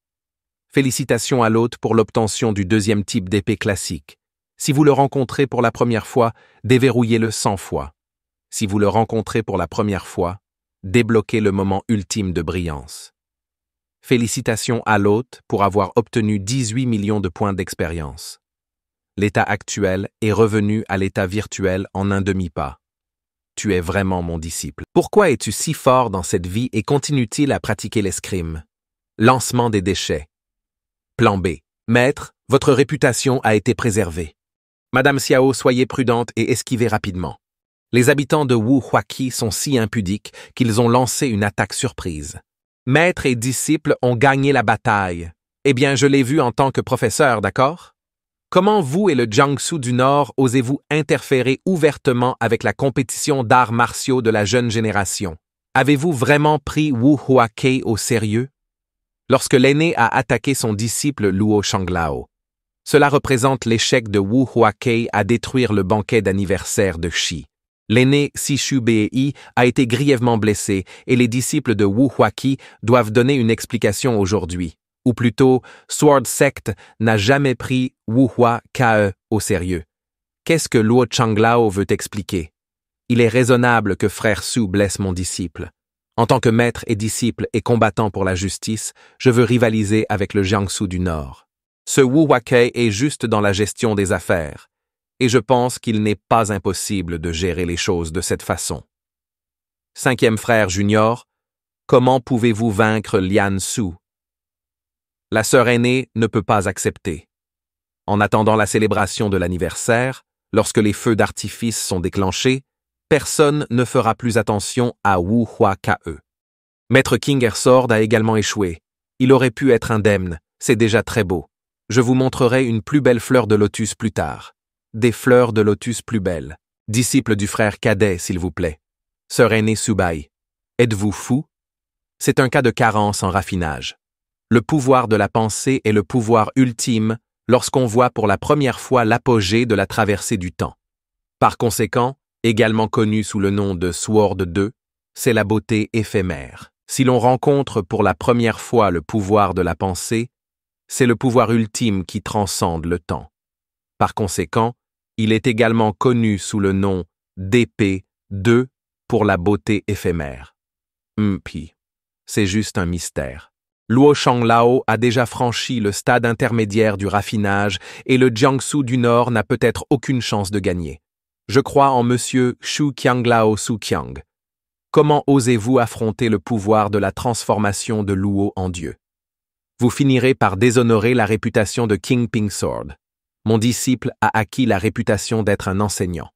Félicitations à l'hôte pour l'obtention du deuxième type d'épée classique. Si vous le rencontrez pour la première fois, déverrouillez-le 100 fois. Si vous le rencontrez pour la première fois, débloquez le moment ultime de brillance. Félicitations à l'hôte pour avoir obtenu 18 millions de points d'expérience. L'état actuel est revenu à l'état virtuel en un demi-pas. Tu es vraiment mon disciple. Pourquoi es-tu si fort dans cette vie et continues-t-il à pratiquer l'escrime? Lancement des déchets. Plan B. Maître, votre réputation a été préservée. Madame Xiao, soyez prudente et esquivez rapidement. Les habitants de Wu Huaqi sont si impudiques qu'ils ont lancé une attaque surprise. Maître et disciple ont gagné la bataille. Eh bien, je l'ai vu en tant que professeur, d'accord? Comment vous et le Jiangsu du Nord osez-vous interférer ouvertement avec la compétition d'arts martiaux de la jeune génération? Avez-vous vraiment pris Wu Huaqi au sérieux? Lorsque l'aîné a attaqué son disciple Luo Changlao, cela représente l'échec de Wu Huaqi à détruire le banquet d'anniversaire de Shi. L'aîné Sishu Bei a été grièvement blessé et les disciples de Wu Huaqi doivent donner une explication aujourd'hui. Ou plutôt, Sword Sect n'a jamais pris Wu Huaqi au sérieux. Qu'est-ce que Luo Changlao veut expliquer? Il est raisonnable que frère Su blesse mon disciple. En tant que maître et disciple et combattant pour la justice, je veux rivaliser avec le Jiangsu du Nord. Ce Wu Huaqi est juste dans la gestion des affaires. et je pense qu'il n'est pas impossible de gérer les choses de cette façon. Cinquième frère junior, comment pouvez-vous vaincre Lian Su? La sœur aînée ne peut pas accepter. En attendant la célébration de l'anniversaire, lorsque les feux d'artifice sont déclenchés, personne ne fera plus attention à Wu Hua Ke. Maître King Ersword a également échoué. Il aurait pu être indemne, c'est déjà très beau. Je vous montrerai une plus belle fleur de lotus plus tard. Des fleurs de lotus plus belles. Disciple du frère cadet, s'il vous plaît. Sœur aînée Subai. Êtes-vous fou? C'est un cas de carence en raffinage. Le pouvoir de la pensée est le pouvoir ultime lorsqu'on voit pour la première fois l'apogée de la traversée du temps. Par conséquent, également connu sous le nom de Sword 2, c'est la beauté éphémère. Si l'on rencontre pour la première fois le pouvoir de la pensée, c'est le pouvoir ultime qui transcende le temps. Par conséquent, il est également connu sous le nom d'épée 2 pour la beauté éphémère. Puis, c'est juste un mystère. Luo Shanglao a déjà franchi le stade intermédiaire du raffinage et le Jiangsu du Nord n'a peut-être aucune chance de gagner. Je crois en monsieur Shu Qianglao Su Qiang. Comment osez-vous affronter le pouvoir de la transformation de Luo en Dieu? Vous finirez par déshonorer la réputation de King Ping Sword. Mon disciple a acquis la réputation d'être un enseignant.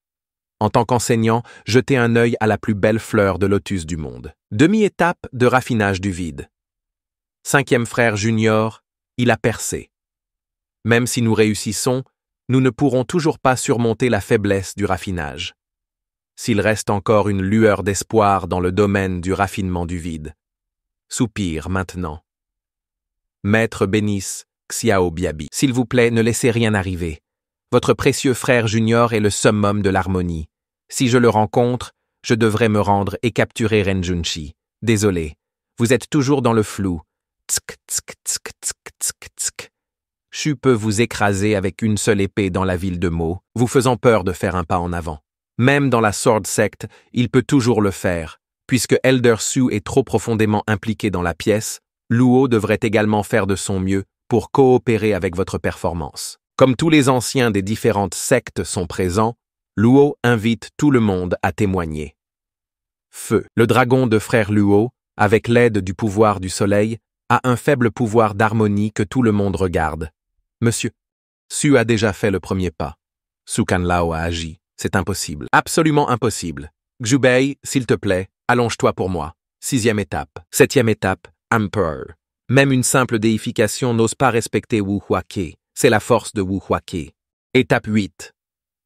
En tant qu'enseignant, jetez un œil à la plus belle fleur de lotus du monde. Demi-étape de raffinage du vide. Cinquième frère junior, il a percé. Même si nous réussissons, nous ne pourrons toujours pas surmonter la faiblesse du raffinage. S'il reste encore une lueur d'espoir dans le domaine du raffinement du vide. Soupire maintenant. Maître bénisse Xiao Biabi. S'il vous plaît, ne laissez rien arriver. Votre précieux frère junior est le summum de l'harmonie. Si je le rencontre, je devrais me rendre et capturer Renjunchi. Désolé, vous êtes toujours dans le flou. Tsk, tsk, tsk, tsk, tsk, tsk. Shu peut vous écraser avec une seule épée dans la ville de Mo, vous faisant peur de faire un pas en avant. Même dans la Sword Sect, il peut toujours le faire. Puisque Elder Su est trop profondément impliqué dans la pièce, Luo devrait également faire de son mieux pour coopérer avec votre performance. Comme tous les anciens des différentes sectes sont présents, Luo invite tout le monde à témoigner. Feu. Le dragon de frère Luo, avec l'aide du pouvoir du soleil, a un faible pouvoir d'harmonie que tout le monde regarde. Monsieur, Su a déjà fait le premier pas. Sukanlao a agi. C'est impossible. Absolument impossible. Xubei, s'il te plaît, allonge-toi pour moi. 6e étape. 7e étape, Emperor. Même une simple déification n'ose pas respecter Wu Huake. C'est la force de Wu Huake. Étape 8.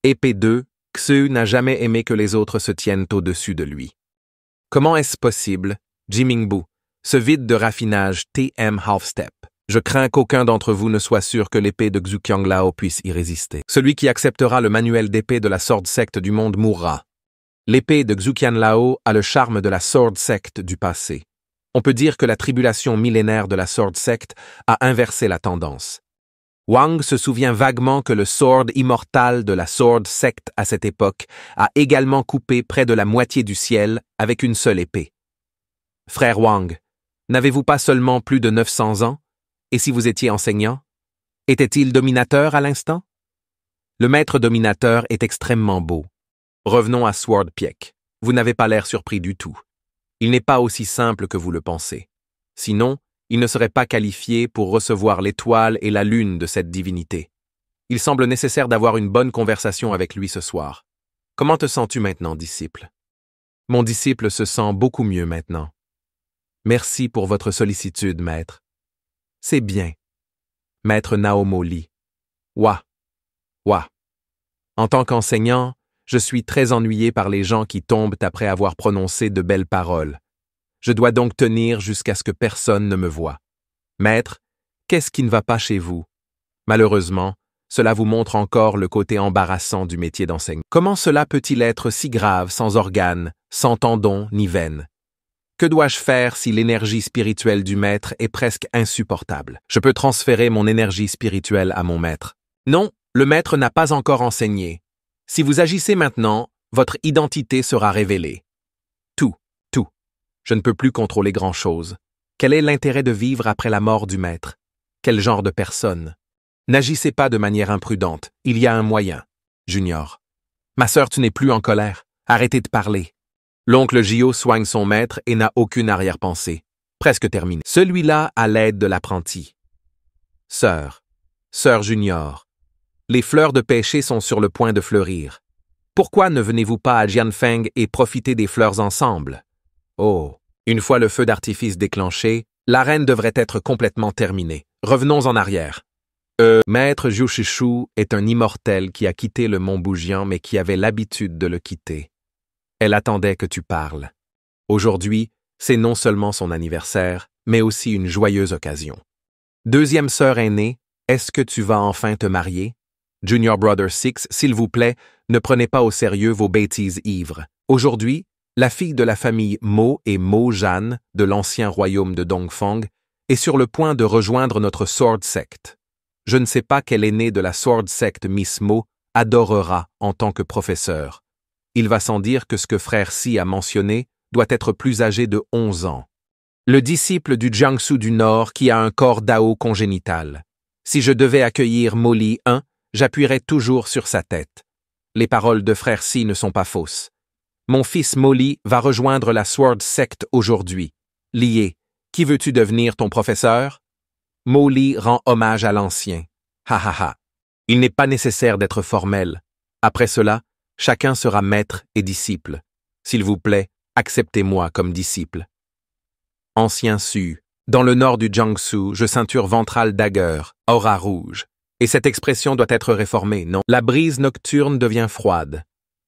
Épée 2, Xu n'a jamais aimé que les autres se tiennent au-dessus de lui. Comment est-ce possible, Jimingbu, ce vide de raffinage TM Half-Step? Je crains qu'aucun d'entre vous ne soit sûr que l'épée de Xu Qianglao puisse y résister. Celui qui acceptera le manuel d'épée de la Sword Sect du monde mourra. L'épée de Xu Qianglao a le charme de la Sword Sect du passé. On peut dire que la tribulation millénaire de la Sword Sect a inversé la tendance. Wang se souvient vaguement que le Sword immortal de la Sword Sect à cette époque a également coupé près de la moitié du ciel avec une seule épée. Frère Wang, n'avez-vous pas seulement plus de 900 ans? Et si vous étiez enseignant? Était-il dominateur à l'instant? Le maître dominateur est extrêmement beau. Revenons à Sword Piek. Vous n'avez pas l'air surpris du tout. Il n'est pas aussi simple que vous le pensez. Sinon, il ne serait pas qualifié pour recevoir l'étoile et la lune de cette divinité. Il semble nécessaire d'avoir une bonne conversation avec lui ce soir. Comment te sens-tu maintenant, disciple? Mon disciple se sent beaucoup mieux maintenant. Merci pour votre sollicitude, maître. C'est bien. Maître Naomo Lee. Wa. En tant qu'enseignant, je suis très ennuyé par les gens qui tombent après avoir prononcé de belles paroles. Je dois donc tenir jusqu'à ce que personne ne me voie. Maître, qu'est-ce qui ne va pas chez vous? Malheureusement, cela vous montre encore le côté embarrassant du métier d'enseignant. Comment cela peut-il être si grave sans organes, sans tendons ni veines? Que dois-je faire si l'énergie spirituelle du maître est presque insupportable? Je peux transférer mon énergie spirituelle à mon maître. Non, le maître n'a pas encore enseigné. Si vous agissez maintenant, votre identité sera révélée. Tout. Je ne peux plus contrôler grand-chose. Quel est l'intérêt de vivre après la mort du maître? Quel genre de personne? N'agissez pas de manière imprudente, il y a un moyen. Junior. Ma sœur, tu n'es plus en colère. Arrêtez de parler. L'oncle Gio soigne son maître et n'a aucune arrière-pensée. Presque terminé. Celui-là à l'aide de l'apprenti. Sœur Junior. Les fleurs de pêcher sont sur le point de fleurir. Pourquoi ne venez-vous pas à Jianfeng et profiter des fleurs ensemble? Oh, une fois le feu d'artifice déclenché, l'arène devrait être complètement terminée. Revenons en arrière. Maître Zhu Shishu est un immortel qui a quitté le mont Boujian mais qui avait l'habitude de le quitter. Elle attendait que tu parles. Aujourd'hui, c'est non seulement son anniversaire, mais aussi une joyeuse occasion. Deuxième sœur aînée, est-ce que tu vas enfin te marier? Junior Brother 6, s'il vous plaît, ne prenez pas au sérieux vos bêtises ivres. Aujourd'hui, la fille de la famille Mo et Mo Jeanne, de l'ancien royaume de Dongfeng, est sur le point de rejoindre notre Sword Sect. Je ne sais pas quel aîné de la Sword Sect Miss Mo adorera en tant que professeur. Il va sans dire que ce que frère Si a mentionné doit être plus âgé de 11 ans. Le disciple du Jiangsu du Nord qui a un corps Dao congénital. Si je devais accueillir Molly 1, j'appuierais toujours sur sa tête. Les paroles de frère Si ne sont pas fausses. Mon fils Molly va rejoindre la Sword Sect aujourd'hui. Lié, qui veux-tu devenir ton professeur? Molly rend hommage à l'ancien. Ha ha ha. Il n'est pas nécessaire d'être formel. Après cela, chacun sera maître et disciple. S'il vous plaît, acceptez-moi comme disciple. Ancien Su. Dans le nord du Jiangsu, je ceinture ventrale dagger, aura rouge. Et cette expression doit être réformée, non? La brise nocturne devient froide.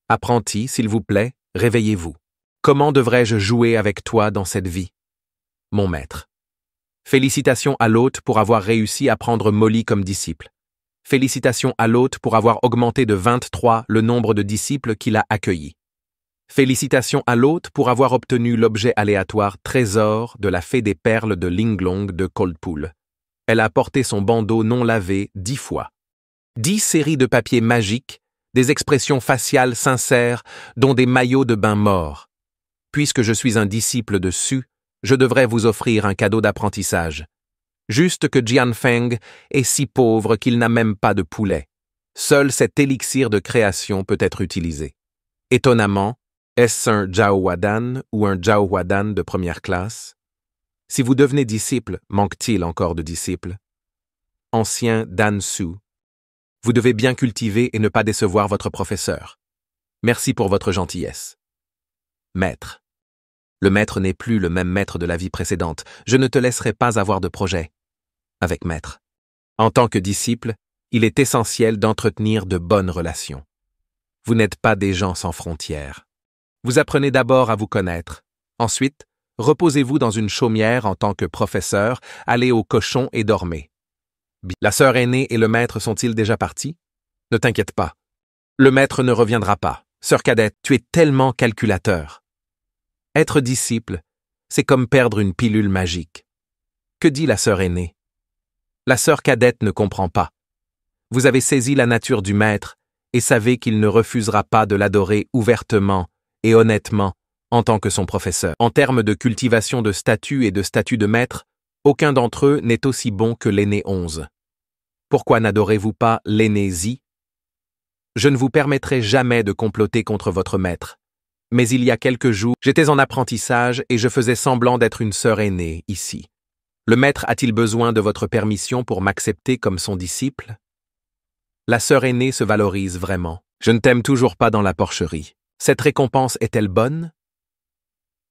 Apprenti, s'il vous plaît, réveillez-vous. Comment devrais-je jouer avec toi dans cette vie? Mon maître. Félicitations à l'hôte pour avoir réussi à prendre Molly comme disciple. Félicitations à l'hôte pour avoir augmenté de 23 le nombre de disciples qu'il a accueillis. Félicitations à l'hôte pour avoir obtenu l'objet aléatoire trésor de la fée des perles de Linglong de Coldpool. Elle a porté son bandeau non lavé 10 fois. 10 séries de papiers magiques, des expressions faciales sincères, dont des maillots de bain morts. Puisque je suis un disciple de Su, je devrais vous offrir un cadeau d'apprentissage. Juste que Jianfeng est si pauvre qu'il n'a même pas de poulet. Seul cet élixir de création peut être utilisé. Étonnamment, est-ce un Jiaohuadan ou un Jiaohuadan de première classe? Si vous devenez disciple, manque-t-il encore de disciples? Ancien Dan Su. Vous devez bien cultiver et ne pas décevoir votre professeur. Merci pour votre gentillesse. Maître. Le maître n'est plus le même maître de la vie précédente. Je ne te laisserai pas avoir de projet. Avec maître. En tant que disciple, il est essentiel d'entretenir de bonnes relations. Vous n'êtes pas des gens sans frontières. Vous apprenez d'abord à vous connaître. Ensuite, reposez-vous dans une chaumière en tant que professeur, allez au cochon et dormez. La sœur aînée et le maître sont-ils déjà partis? Ne t'inquiète pas. Le maître ne reviendra pas. Sœur cadette, tu es tellement calculateur. Être disciple, c'est comme perdre une pilule magique. Que dit la sœur aînée? La sœur cadette ne comprend pas. Vous avez saisi la nature du maître et savez qu'il ne refusera pas de l'adorer ouvertement et honnêtement en tant que son professeur. En termes de cultivation de statut et de statut de maître, aucun d'entre eux n'est aussi bon que l'aîné 11. Pourquoi n'adorez-vous pas l'aîné Zi? Je ne vous permettrai jamais de comploter contre votre maître. Mais il y a quelques jours, j'étais en apprentissage et je faisais semblant d'être une sœur aînée ici. Le maître a-t-il besoin de votre permission pour m'accepter comme son disciple? La sœur aînée se valorise vraiment. Je ne t'aime toujours pas dans la porcherie. Cette récompense est-elle bonne?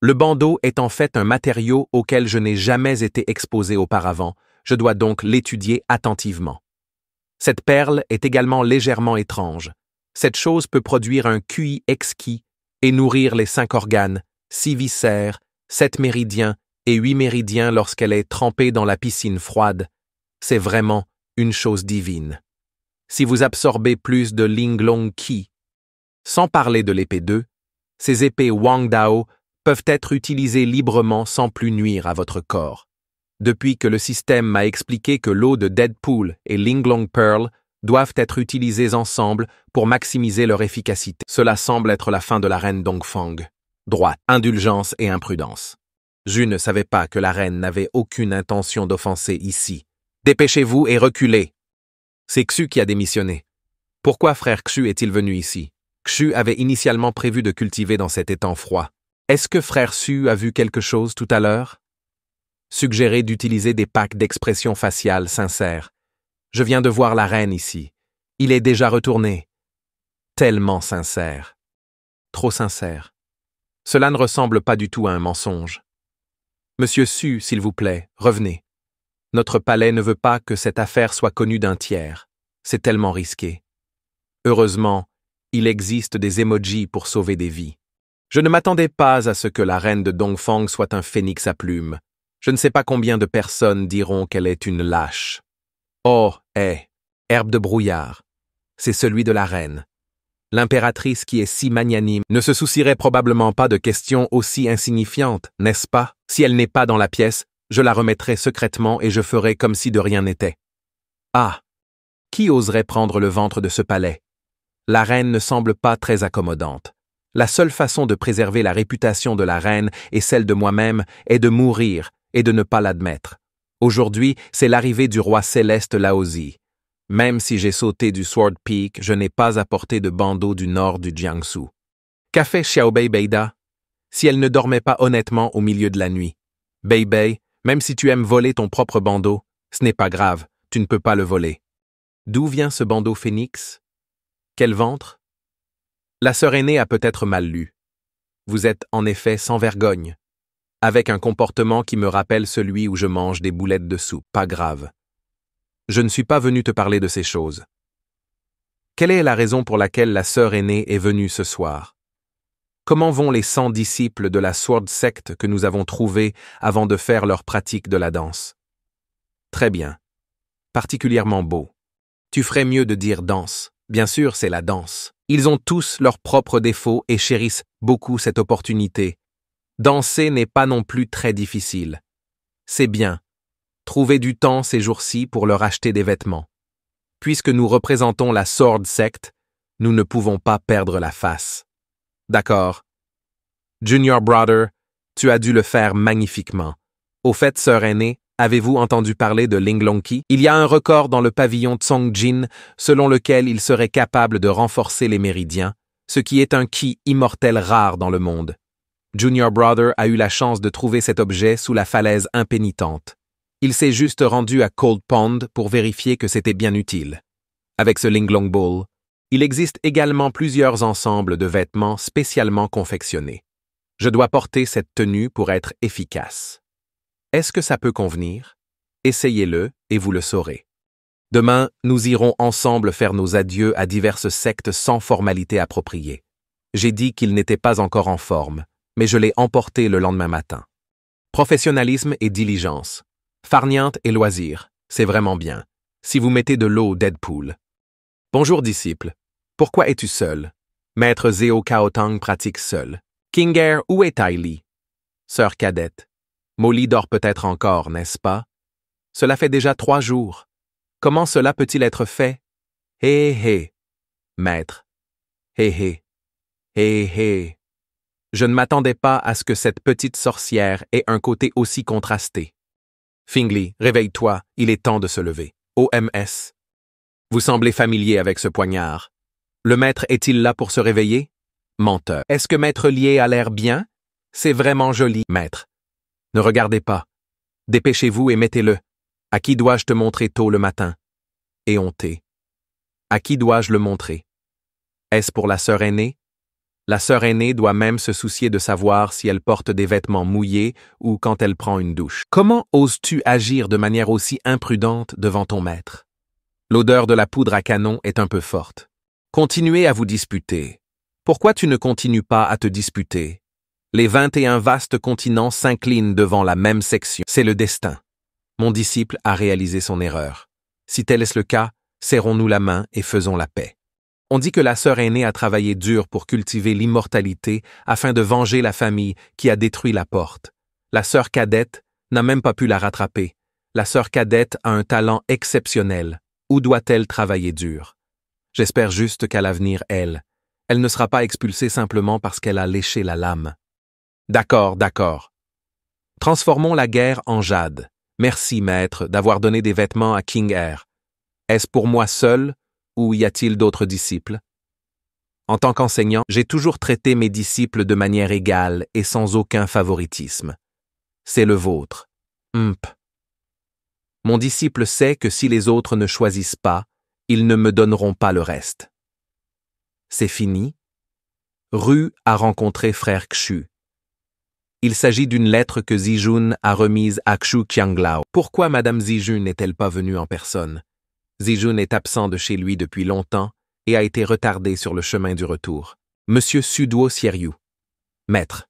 Le bandeau est en fait un matériau auquel je n'ai jamais été exposé auparavant, je dois donc l'étudier attentivement. Cette perle est également légèrement étrange. Cette chose peut produire un QI exquis et nourrir les 5 organes, 6 viscères, 7 méridiens et 8 méridiens lorsqu'elle est trempée dans la piscine froide. C'est vraiment une chose divine. Si vous absorbez plus de Linglong Qi, sans parler de l'épée 2, ces épées Wang Dao peuvent être utilisées librement sans plus nuire à votre corps. Depuis que le système m'a expliqué que l'eau de Deadpool et Linglong Pearl doivent être utilisées ensemble pour maximiser leur efficacité. Cela semble être la fin de la reine Dongfeng. Droite, indulgence et imprudence. Je ne savais pas que la reine n'avait aucune intention d'offenser ici. Dépêchez-vous et reculez. C'est Xu qui a démissionné. Pourquoi frère Xu est-il venu ici? Xu avait initialement prévu de cultiver dans cet étang froid. Est-ce que frère Xu a vu quelque chose tout à l'heure? Suggérez d'utiliser des packs d'expression faciale sincères. Je viens de voir la reine ici. Il est déjà retourné. Tellement sincère. Trop sincère. Cela ne ressemble pas du tout à un mensonge. Monsieur Xu, s'il vous plaît, revenez. Notre palais ne veut pas que cette affaire soit connue d'un tiers. C'est tellement risqué. Heureusement, il existe des emojis pour sauver des vies. Je ne m'attendais pas à ce que la reine de Dongfang soit un phénix à plumes. Je ne sais pas combien de personnes diront qu'elle est une lâche. Oh, herbe de brouillard. C'est celui de la reine. L'impératrice qui est si magnanime ne se soucierait probablement pas de questions aussi insignifiantes, n'est-ce pas? Si elle n'est pas dans la pièce, je la remettrai secrètement et je ferai comme si de rien n'était. Ah! Qui oserait prendre le ventre de ce palais? La reine ne semble pas très accommodante. La seule façon de préserver la réputation de la reine et celle de moi-même est de mourir et de ne pas l'admettre. Aujourd'hui, c'est l'arrivée du roi céleste Laozi. Même si j'ai sauté du Sword Peak, je n'ai pas apporté de bandeau du nord du Jiangsu. Qu'a fait Xiaobei Beida? Si elle ne dormait pas honnêtement au milieu de la nuit. Bei, même si tu aimes voler ton propre bandeau, ce n'est pas grave, tu ne peux pas le voler. D'où vient ce bandeau phénix? Quel ventre? La sœur aînée a peut-être mal lu. Vous êtes en effet sans vergogne, avec un comportement qui me rappelle celui où je mange des boulettes de soupe, pas grave. Je ne suis pas venu te parler de ces choses. Quelle est la raison pour laquelle la sœur aînée est venue ce soir? Comment vont les 100 disciples de la Sword Sect que nous avons trouvés avant de faire leur pratique de la danse? Très bien. Particulièrement beau. Tu ferais mieux de dire danse. Bien sûr, c'est la danse. Ils ont tous leurs propres défauts et chérissent beaucoup cette opportunité. Danser n'est pas non plus très difficile. C'est bien. Trouvez du temps ces jours-ci pour leur acheter des vêtements. Puisque nous représentons la Sword Sect, nous ne pouvons pas perdre la face. D'accord. Junior Brother, tu as dû le faire magnifiquement. Au fait, sœur aînée, avez-vous entendu parler de Ling Longqi? Il y a un record dans le pavillon Tsongjin selon lequel il serait capable de renforcer les méridiens, ce qui est un ki immortel rare dans le monde. Junior Brother a eu la chance de trouver cet objet sous la falaise impénitente. Il s'est juste rendu à Cold Pond pour vérifier que c'était bien utile. Avec ce Linglong Bowl, il existe également plusieurs ensembles de vêtements spécialement confectionnés. Je dois porter cette tenue pour être efficace. Est-ce que ça peut convenir? Essayez-le et vous le saurez. Demain, nous irons ensemble faire nos adieux à diverses sectes sans formalité appropriée. J'ai dit qu'il n'était pas encore en forme, mais je l'ai emporté le lendemain matin. Professionnalisme et diligence. Farniente et loisir, c'est vraiment bien. Si vous mettez de l'eau Deadpool. Bonjour disciple. Pourquoi es-tu seul? Maître Zheo Kaotang pratique seul. King Air, où est Tai Li? Sœur cadette. Molly dort peut-être encore, n'est-ce pas? Cela fait déjà 3 jours. Comment cela peut-il être fait? Hé. Maître. Hé. Je ne m'attendais pas à ce que cette petite sorcière ait un côté aussi contrasté. Fingli, réveille-toi, il est temps de se lever. OMS. Vous semblez familier avec ce poignard. Le maître est-il là pour se réveiller? Menteur. Est-ce que maître Lié a l'air bien? C'est vraiment joli, maître. Ne regardez pas. Dépêchez-vous et mettez-le. À qui dois-je te montrer tôt le matin? Éhonté. À qui dois-je le montrer? Est-ce pour la sœur aînée? La sœur aînée doit même se soucier de savoir si elle porte des vêtements mouillés ou quand elle prend une douche. Comment oses-tu agir de manière aussi imprudente devant ton maître? L'odeur de la poudre à canon est un peu forte. Continuez à vous disputer. Pourquoi tu ne continues pas à te disputer? Les 21 vastes continents s'inclinent devant la même section. C'est le destin. Mon disciple a réalisé son erreur. Si tel est le cas, serrons-nous la main et faisons la paix. On dit que la sœur aînée a travaillé dur pour cultiver l'immortalité afin de venger la famille qui a détruit la porte. La sœur cadette n'a même pas pu la rattraper. La sœur cadette a un talent exceptionnel. Où doit-elle travailler dur? J'espère juste qu'à l'avenir, elle ne sera pas expulsée simplement parce qu'elle a léché la lame. D'accord. Transformons la guerre en jade. Merci, maître, d'avoir donné des vêtements à King Air. Est-ce pour moi seul ou y a-t-il d'autres disciples? En tant qu'enseignant, j'ai toujours traité mes disciples de manière égale et sans aucun favoritisme. C'est le vôtre. Mon disciple sait que si les autres ne choisissent pas, ils ne me donneront pas le reste. C'est fini. Ru a rencontré frère Xu. Il s'agit d'une lettre que Zijun a remise à Xu Qianglao. Pourquoi Madame Zijun n'est-elle pas venue en personne? Zijun est absent de chez lui depuis longtemps et a été retardé sur le chemin du retour. Monsieur Suduo Sieryu. Maître.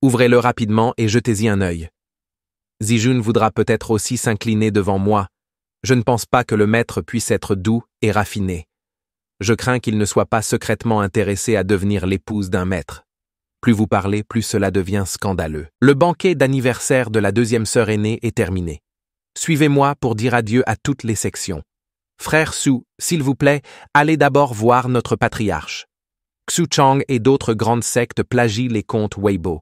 Ouvrez-le rapidement et jetez-y un œil. Zijun voudra peut-être aussi s'incliner devant moi. Je ne pense pas que le maître puisse être doux et raffiné. Je crains qu'il ne soit pas secrètement intéressé à devenir l'épouse d'un maître. Plus vous parlez, plus cela devient scandaleux. Le banquet d'anniversaire de la deuxième sœur aînée est terminé. Suivez-moi pour dire adieu à toutes les sections. Frère Su, s'il vous plaît, allez d'abord voir notre patriarche. Xu Chang et d'autres grandes sectes plagient les contes Weibo.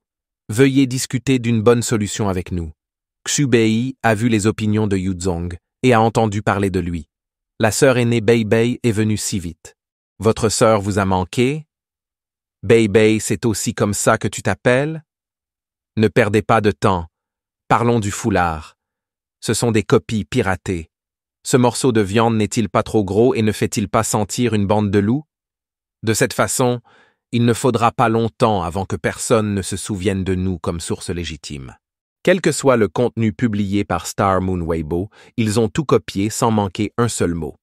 Veuillez discuter d'une bonne solution avec nous. Xu Bei a vu les opinions de Yuzong et a entendu parler de lui. La sœur aînée Bei Bei est venue si vite. Votre sœur vous a manqué? Bei Bei, c'est aussi comme ça que tu t'appelles? Ne perdez pas de temps. Parlons du foulard. Ce sont des copies piratées. Ce morceau de viande n'est-il pas trop gros et ne fait-il pas sentir une bande de loups? De cette façon, il ne faudra pas longtemps avant que personne ne se souvienne de nous comme source légitime. Quel que soit le contenu publié par Star Moon Weibo, ils ont tout copié sans manquer un seul mot.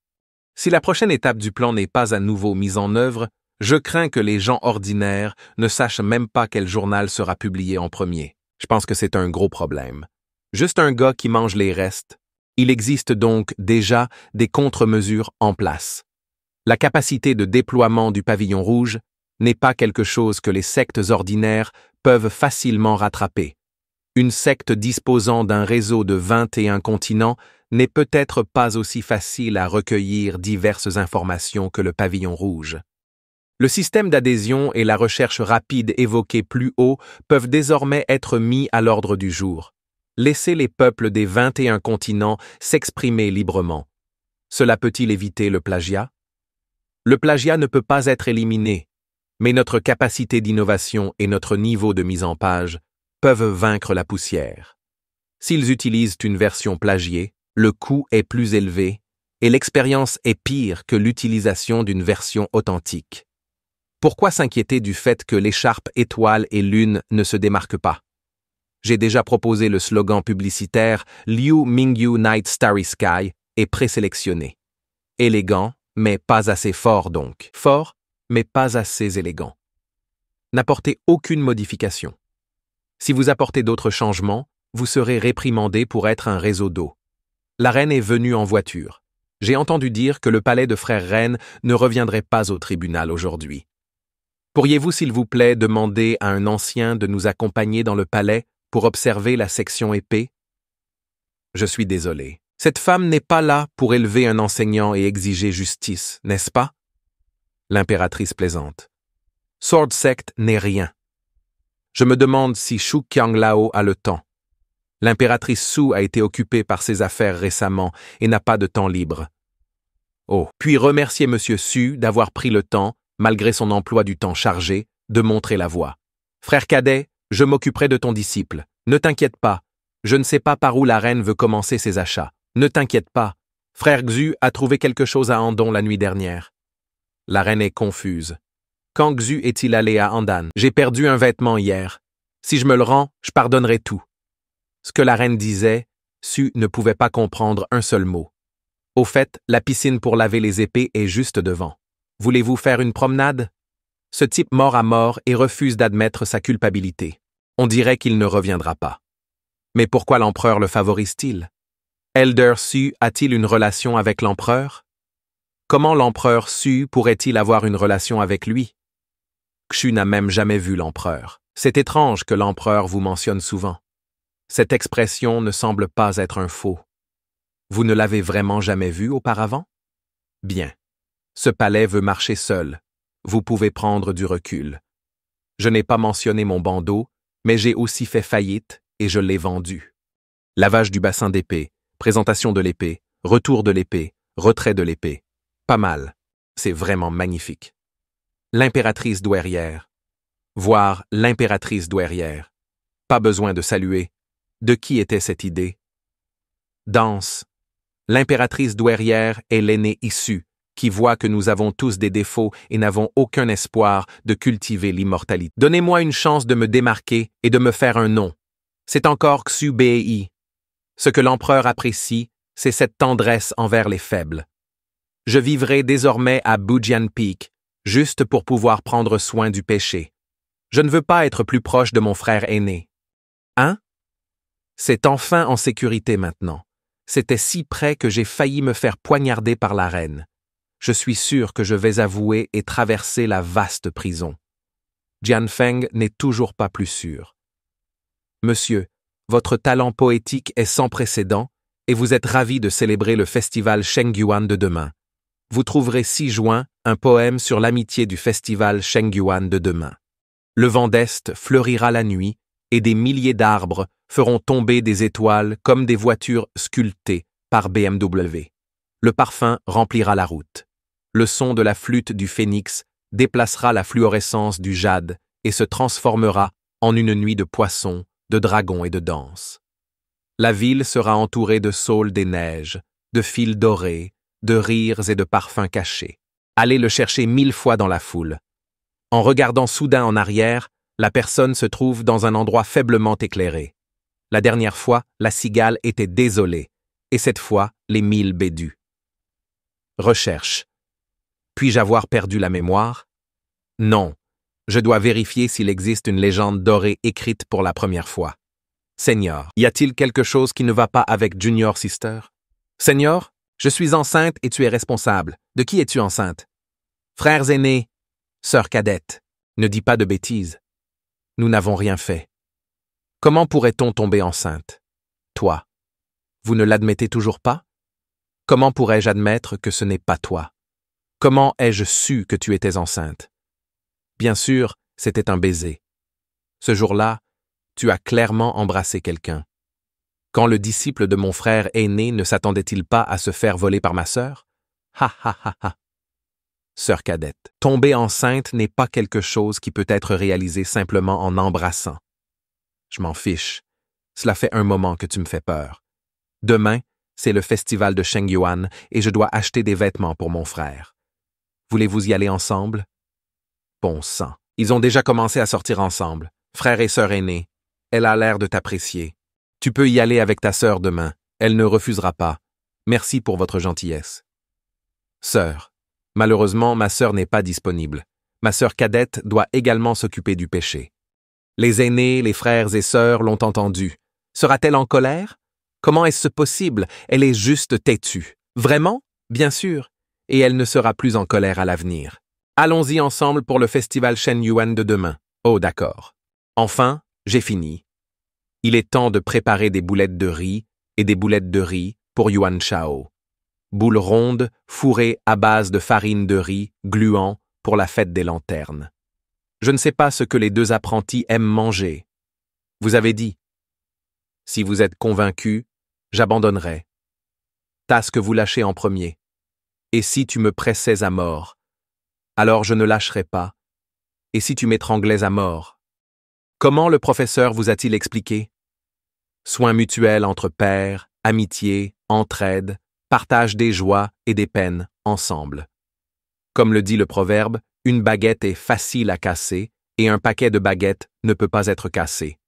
Si la prochaine étape du plan n'est pas à nouveau mise en œuvre, je crains que les gens ordinaires ne sachent même pas quel journal sera publié en premier. Je pense que c'est un gros problème. Juste un gars qui mange les restes. Il existe donc déjà des contre-mesures en place. La capacité de déploiement du pavillon rouge n'est pas quelque chose que les sectes ordinaires peuvent facilement rattraper. Une secte disposant d'un réseau de 21 continents n'est peut-être pas aussi facile à recueillir diverses informations que le pavillon rouge. Le système d'adhésion et la recherche rapide évoqués plus haut peuvent désormais être mis à l'ordre du jour. Laissez les peuples des 21 continents s'exprimer librement. Cela peut-il éviter le plagiat? Le plagiat ne peut pas être éliminé, mais notre capacité d'innovation et notre niveau de mise en page peuvent vaincre la poussière. S'ils utilisent une version plagiée, le coût est plus élevé et l'expérience est pire que l'utilisation d'une version authentique. Pourquoi s'inquiéter du fait que l'écharpe étoile et lune ne se démarquent pas? J'ai déjà proposé le slogan publicitaire Liu Mingyu Night Starry Sky et présélectionné. Élégant, mais pas assez fort donc. Fort, mais pas assez élégant. N'apportez aucune modification. Si vous apportez d'autres changements, vous serez réprimandé pour être un réseau d'eau. La reine est venue en voiture. J'ai entendu dire que le palais de frère Reine ne reviendrait pas au tribunal aujourd'hui. Pourriez-vous s'il vous plaît demander à un ancien de nous accompagner dans le palais pour observer la section épée? Je suis désolé. Cette femme n'est pas là pour élever un enseignant et exiger justice, n'est-ce pas? L'impératrice plaisante. Sword Sect n'est rien. Je me demande si Xu Qianglao a le temps. L'impératrice Su a été occupée par ses affaires récemment et n'a pas de temps libre. Oh, puis remercier Monsieur Su d'avoir pris le temps, malgré son emploi du temps chargé, de montrer la voie. Frère cadet, je m'occuperai de ton disciple. Ne t'inquiète pas. Je ne sais pas par où la reine veut commencer ses achats. Ne t'inquiète pas. Frère Xu a trouvé quelque chose à Andon la nuit dernière. La reine est confuse. Quand Xu est-il allé à Andan? J'ai perdu un vêtement hier. Si je me le rends, je pardonnerai tout. Ce que la reine disait, Su ne pouvait pas comprendre un seul mot. Au fait, la piscine pour laver les épées est juste devant. Voulez-vous faire une promenade? Ce type mord à mort et refuse d'admettre sa culpabilité. On dirait qu'il ne reviendra pas. Mais pourquoi l'empereur le favorise-t-il? Elder Su a-t-il une relation avec l'empereur? Comment l'empereur Su pourrait-il avoir une relation avec lui? Xu n'a même jamais vu l'empereur. C'est étrange que l'empereur vous mentionne souvent. Cette expression ne semble pas être un faux. Vous ne l'avez vraiment jamais vu auparavant? Bien. Ce palais veut marcher seul. Vous pouvez prendre du recul. Je n'ai pas mentionné mon bandeau, mais j'ai aussi fait faillite et je l'ai vendu. Lavage du bassin d'épée, présentation de l'épée, retour de l'épée, retrait de l'épée. Pas mal. C'est vraiment magnifique. L'impératrice douairière. Voir l'impératrice douairière. Pas besoin de saluer. De qui était cette idée? Danse. L'impératrice douairière est l'aînée issue, qui voit que nous avons tous des défauts et n'avons aucun espoir de cultiver l'immortalité. Donnez-moi une chance de me démarquer et de me faire un nom. C'est encore Xu-Bei. Ce que l'empereur apprécie, c'est cette tendresse envers les faibles. Je vivrai désormais à Bujian Peak, juste pour pouvoir prendre soin du péché. Je ne veux pas être plus proche de mon frère aîné. Hein? C'est enfin en sécurité maintenant. C'était si près que j'ai failli me faire poignarder par la reine. Je suis sûr que je vais avouer et traverser la vaste prison. Jian Feng n'est toujours pas plus sûr. Monsieur, votre talent poétique est sans précédent et vous êtes ravi de célébrer le festival Shengyuan de demain. Vous trouverez 6 juin un poème sur l'amitié du festival Shengyuan de demain. Le vent d'Est fleurira la nuit et des milliers d'arbres feront tomber des étoiles comme des voitures sculptées par BMW. Le parfum remplira la route. Le son de la flûte du phénix déplacera la fluorescence du jade et se transformera en une nuit de poissons, de dragons et de danse. La ville sera entourée de saules des neiges, de fils dorés, de rires et de parfums cachés. Allez le chercher 1000 fois dans la foule. En regardant soudain en arrière, la personne se trouve dans un endroit faiblement éclairé. La dernière fois, la cigale était désolée, et cette fois, les 1000 bédus. Recherche. Puis-je avoir perdu la mémoire? Non. Je dois vérifier s'il existe une légende dorée écrite pour la première fois. Seigneur, y a-t-il quelque chose qui ne va pas avec Junior Sister? Seigneur, je suis enceinte et tu es responsable. De qui es-tu enceinte? Frères aînés, sœur cadette, ne dis pas de bêtises. Nous n'avons rien fait. Comment pourrait-on tomber enceinte? Toi. Vous ne l'admettez toujours pas? Comment pourrais-je admettre que ce n'est pas toi? Comment ai-je su que tu étais enceinte? Bien sûr, c'était un baiser. Ce jour-là, tu as clairement embrassé quelqu'un. Quand le disciple de mon frère aîné ne s'attendait-il pas à se faire voler par ma sœur? Ha ha ha ha. Sœur cadette, tomber enceinte n'est pas quelque chose qui peut être réalisé simplement en embrassant. Je m'en fiche. Cela fait un moment que tu me fais peur. Demain, c'est le festival de Shengyuan et je dois acheter des vêtements pour mon frère. Voulez-vous y aller ensemble? Bon sang. Ils ont déjà commencé à sortir ensemble, frère et sœur aînés. Elle a l'air de t'apprécier. Tu peux y aller avec ta sœur demain. Elle ne refusera pas. Merci pour votre gentillesse. Sœur. Malheureusement, ma sœur n'est pas disponible. Ma sœur cadette doit également s'occuper du péché. Les aînés, les frères et sœurs l'ont entendu. Sera-t-elle en colère? Comment est-ce possible? Elle est juste têtue. Vraiment? Bien sûr. Et elle ne sera plus en colère à l'avenir. Allons-y ensemble pour le festival Shengyuan de demain. Oh, d'accord. Enfin, j'ai fini. Il est temps de préparer des boulettes de riz et des boulettes de riz pour Yuan Shao. Boules rondes, fourrées à base de farine de riz, gluant, pour la fête des lanternes. Je ne sais pas ce que les 2 apprentis aiment manger. Vous avez dit. Si vous êtes convaincu, j'abandonnerai. Tâche que vous lâchez en premier. Et si tu me pressais à mort, alors je ne lâcherai pas. Et si tu m'étranglais à mort? Comment le professeur vous a-t-il expliqué? Soins mutuels entre pairs, amitié, entraide, partage des joies et des peines ensemble. Comme le dit le proverbe, une baguette est facile à casser et un paquet de baguettes ne peut pas être cassé.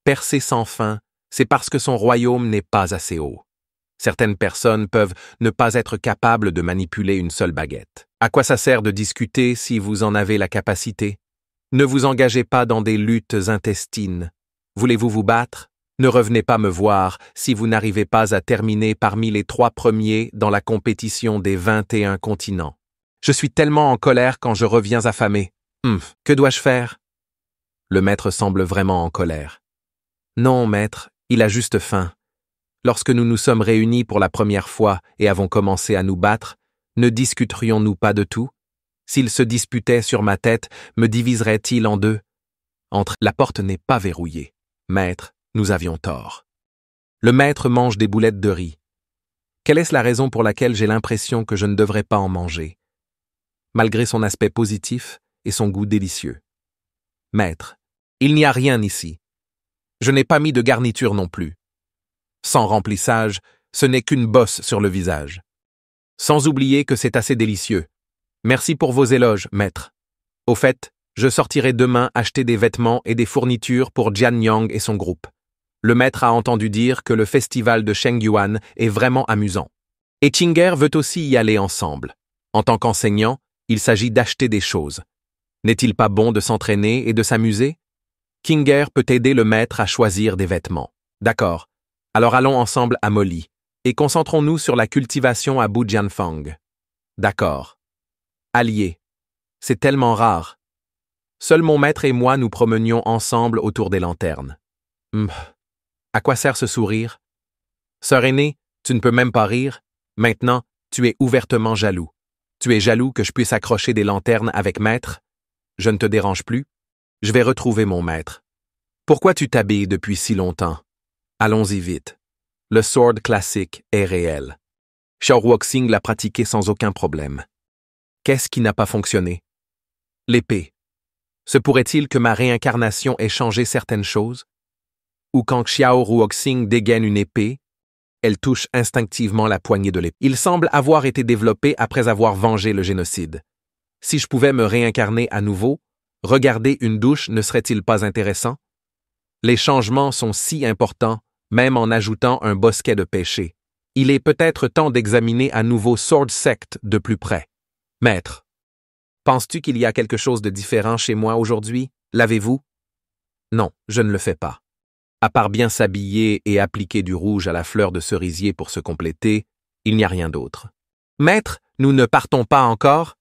Percer sans fin, c'est parce que son royaume n'est pas assez haut. Certaines personnes peuvent ne pas être capables de manipuler une seule baguette. À quoi ça sert de discuter si vous en avez la capacité? Ne vous engagez pas dans des luttes intestines. Voulez-vous vous battre? Ne revenez pas me voir si vous n'arrivez pas à terminer parmi les 3 premiers dans la compétition des 21 continents. Je suis tellement en colère quand je reviens affamé. Que dois-je faire? Le maître semble vraiment en colère. Non, maître, il a juste faim. Lorsque nous nous sommes réunis pour la première fois et avons commencé à nous battre, ne discuterions-nous pas de tout? S'il se disputait sur ma tête, me diviserait-il en 2? La porte n'est pas verrouillée. Maître, nous avions tort. Le maître mange des boulettes de riz. Quelle est la raison pour laquelle j'ai l'impression que je ne devrais pas en manger, malgré son aspect positif et son goût délicieux? Maître, il n'y a rien ici. Je n'ai pas mis de garniture non plus. Sans remplissage, ce n'est qu'une bosse sur le visage. Sans oublier que c'est assez délicieux. Merci pour vos éloges, maître. Au fait, je sortirai demain acheter des vêtements et des fournitures pour Jian Yang et son groupe. Le maître a entendu dire que le festival de Shengyuan est vraiment amusant. Et Qinger veut aussi y aller ensemble. En tant qu'enseignant, il s'agit d'acheter des choses. N'est-il pas bon de s'entraîner et de s'amuser? Qinger peut aider le maître à choisir des vêtements. D'accord. Alors allons ensemble à Moli, et concentrons-nous sur la cultivation à Bujianfang. D'accord. Alliés. C'est tellement rare. Seul mon maître et moi nous promenions ensemble autour des lanternes. À quoi sert ce sourire? Sœur aînée, tu ne peux même pas rire. Maintenant, tu es ouvertement jaloux. Tu es jaloux que je puisse accrocher des lanternes avec maître? Je ne te dérange plus? Je vais retrouver mon maître. Pourquoi tu t'habilles depuis si longtemps? Allons-y vite. Le sword classique est réel. Xiao Ruoxing l'a pratiqué sans aucun problème. Qu'est-ce qui n'a pas fonctionné? L'épée. Se pourrait-il que ma réincarnation ait changé certaines choses? Ou quand Xiao Ruoxing dégaine une épée, elle touche instinctivement la poignée de l'épée. Il semble avoir été développé après avoir vengé le génocide. Si je pouvais me réincarner à nouveau, regarder une douche ne serait-il pas intéressant? Les changements sont si importants, même en ajoutant un bosquet de péché. Il est peut-être temps d'examiner à nouveau Sword Sect de plus près. Maître, penses-tu qu'il y a quelque chose de différent chez moi aujourd'hui? L'avez-vous? Non, je ne le fais pas. À part bien s'habiller et appliquer du rouge à la fleur de cerisier pour se compléter, il n'y a rien d'autre. Maître, nous ne partons pas encore?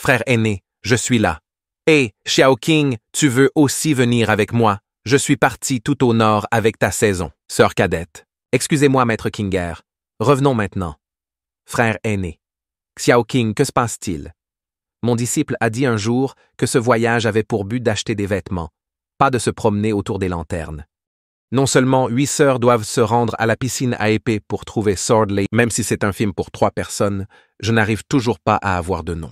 Frère aîné, je suis là. Hé, Xiao Qing, tu veux aussi venir avec moi? Je suis parti tout au nord avec ta saison. Sœur cadette. Excusez-moi, maître Qinger. Revenons maintenant. Frère aîné. Xiao Qing, que se passe-t-il? Mon disciple a dit un jour que ce voyage avait pour but d'acheter des vêtements, pas de se promener autour des lanternes. Non seulement 8 sœurs doivent se rendre à la piscine à épée pour trouver Sword Lady, même si c'est un film pour 3 personnes, je n'arrive toujours pas à avoir de nom.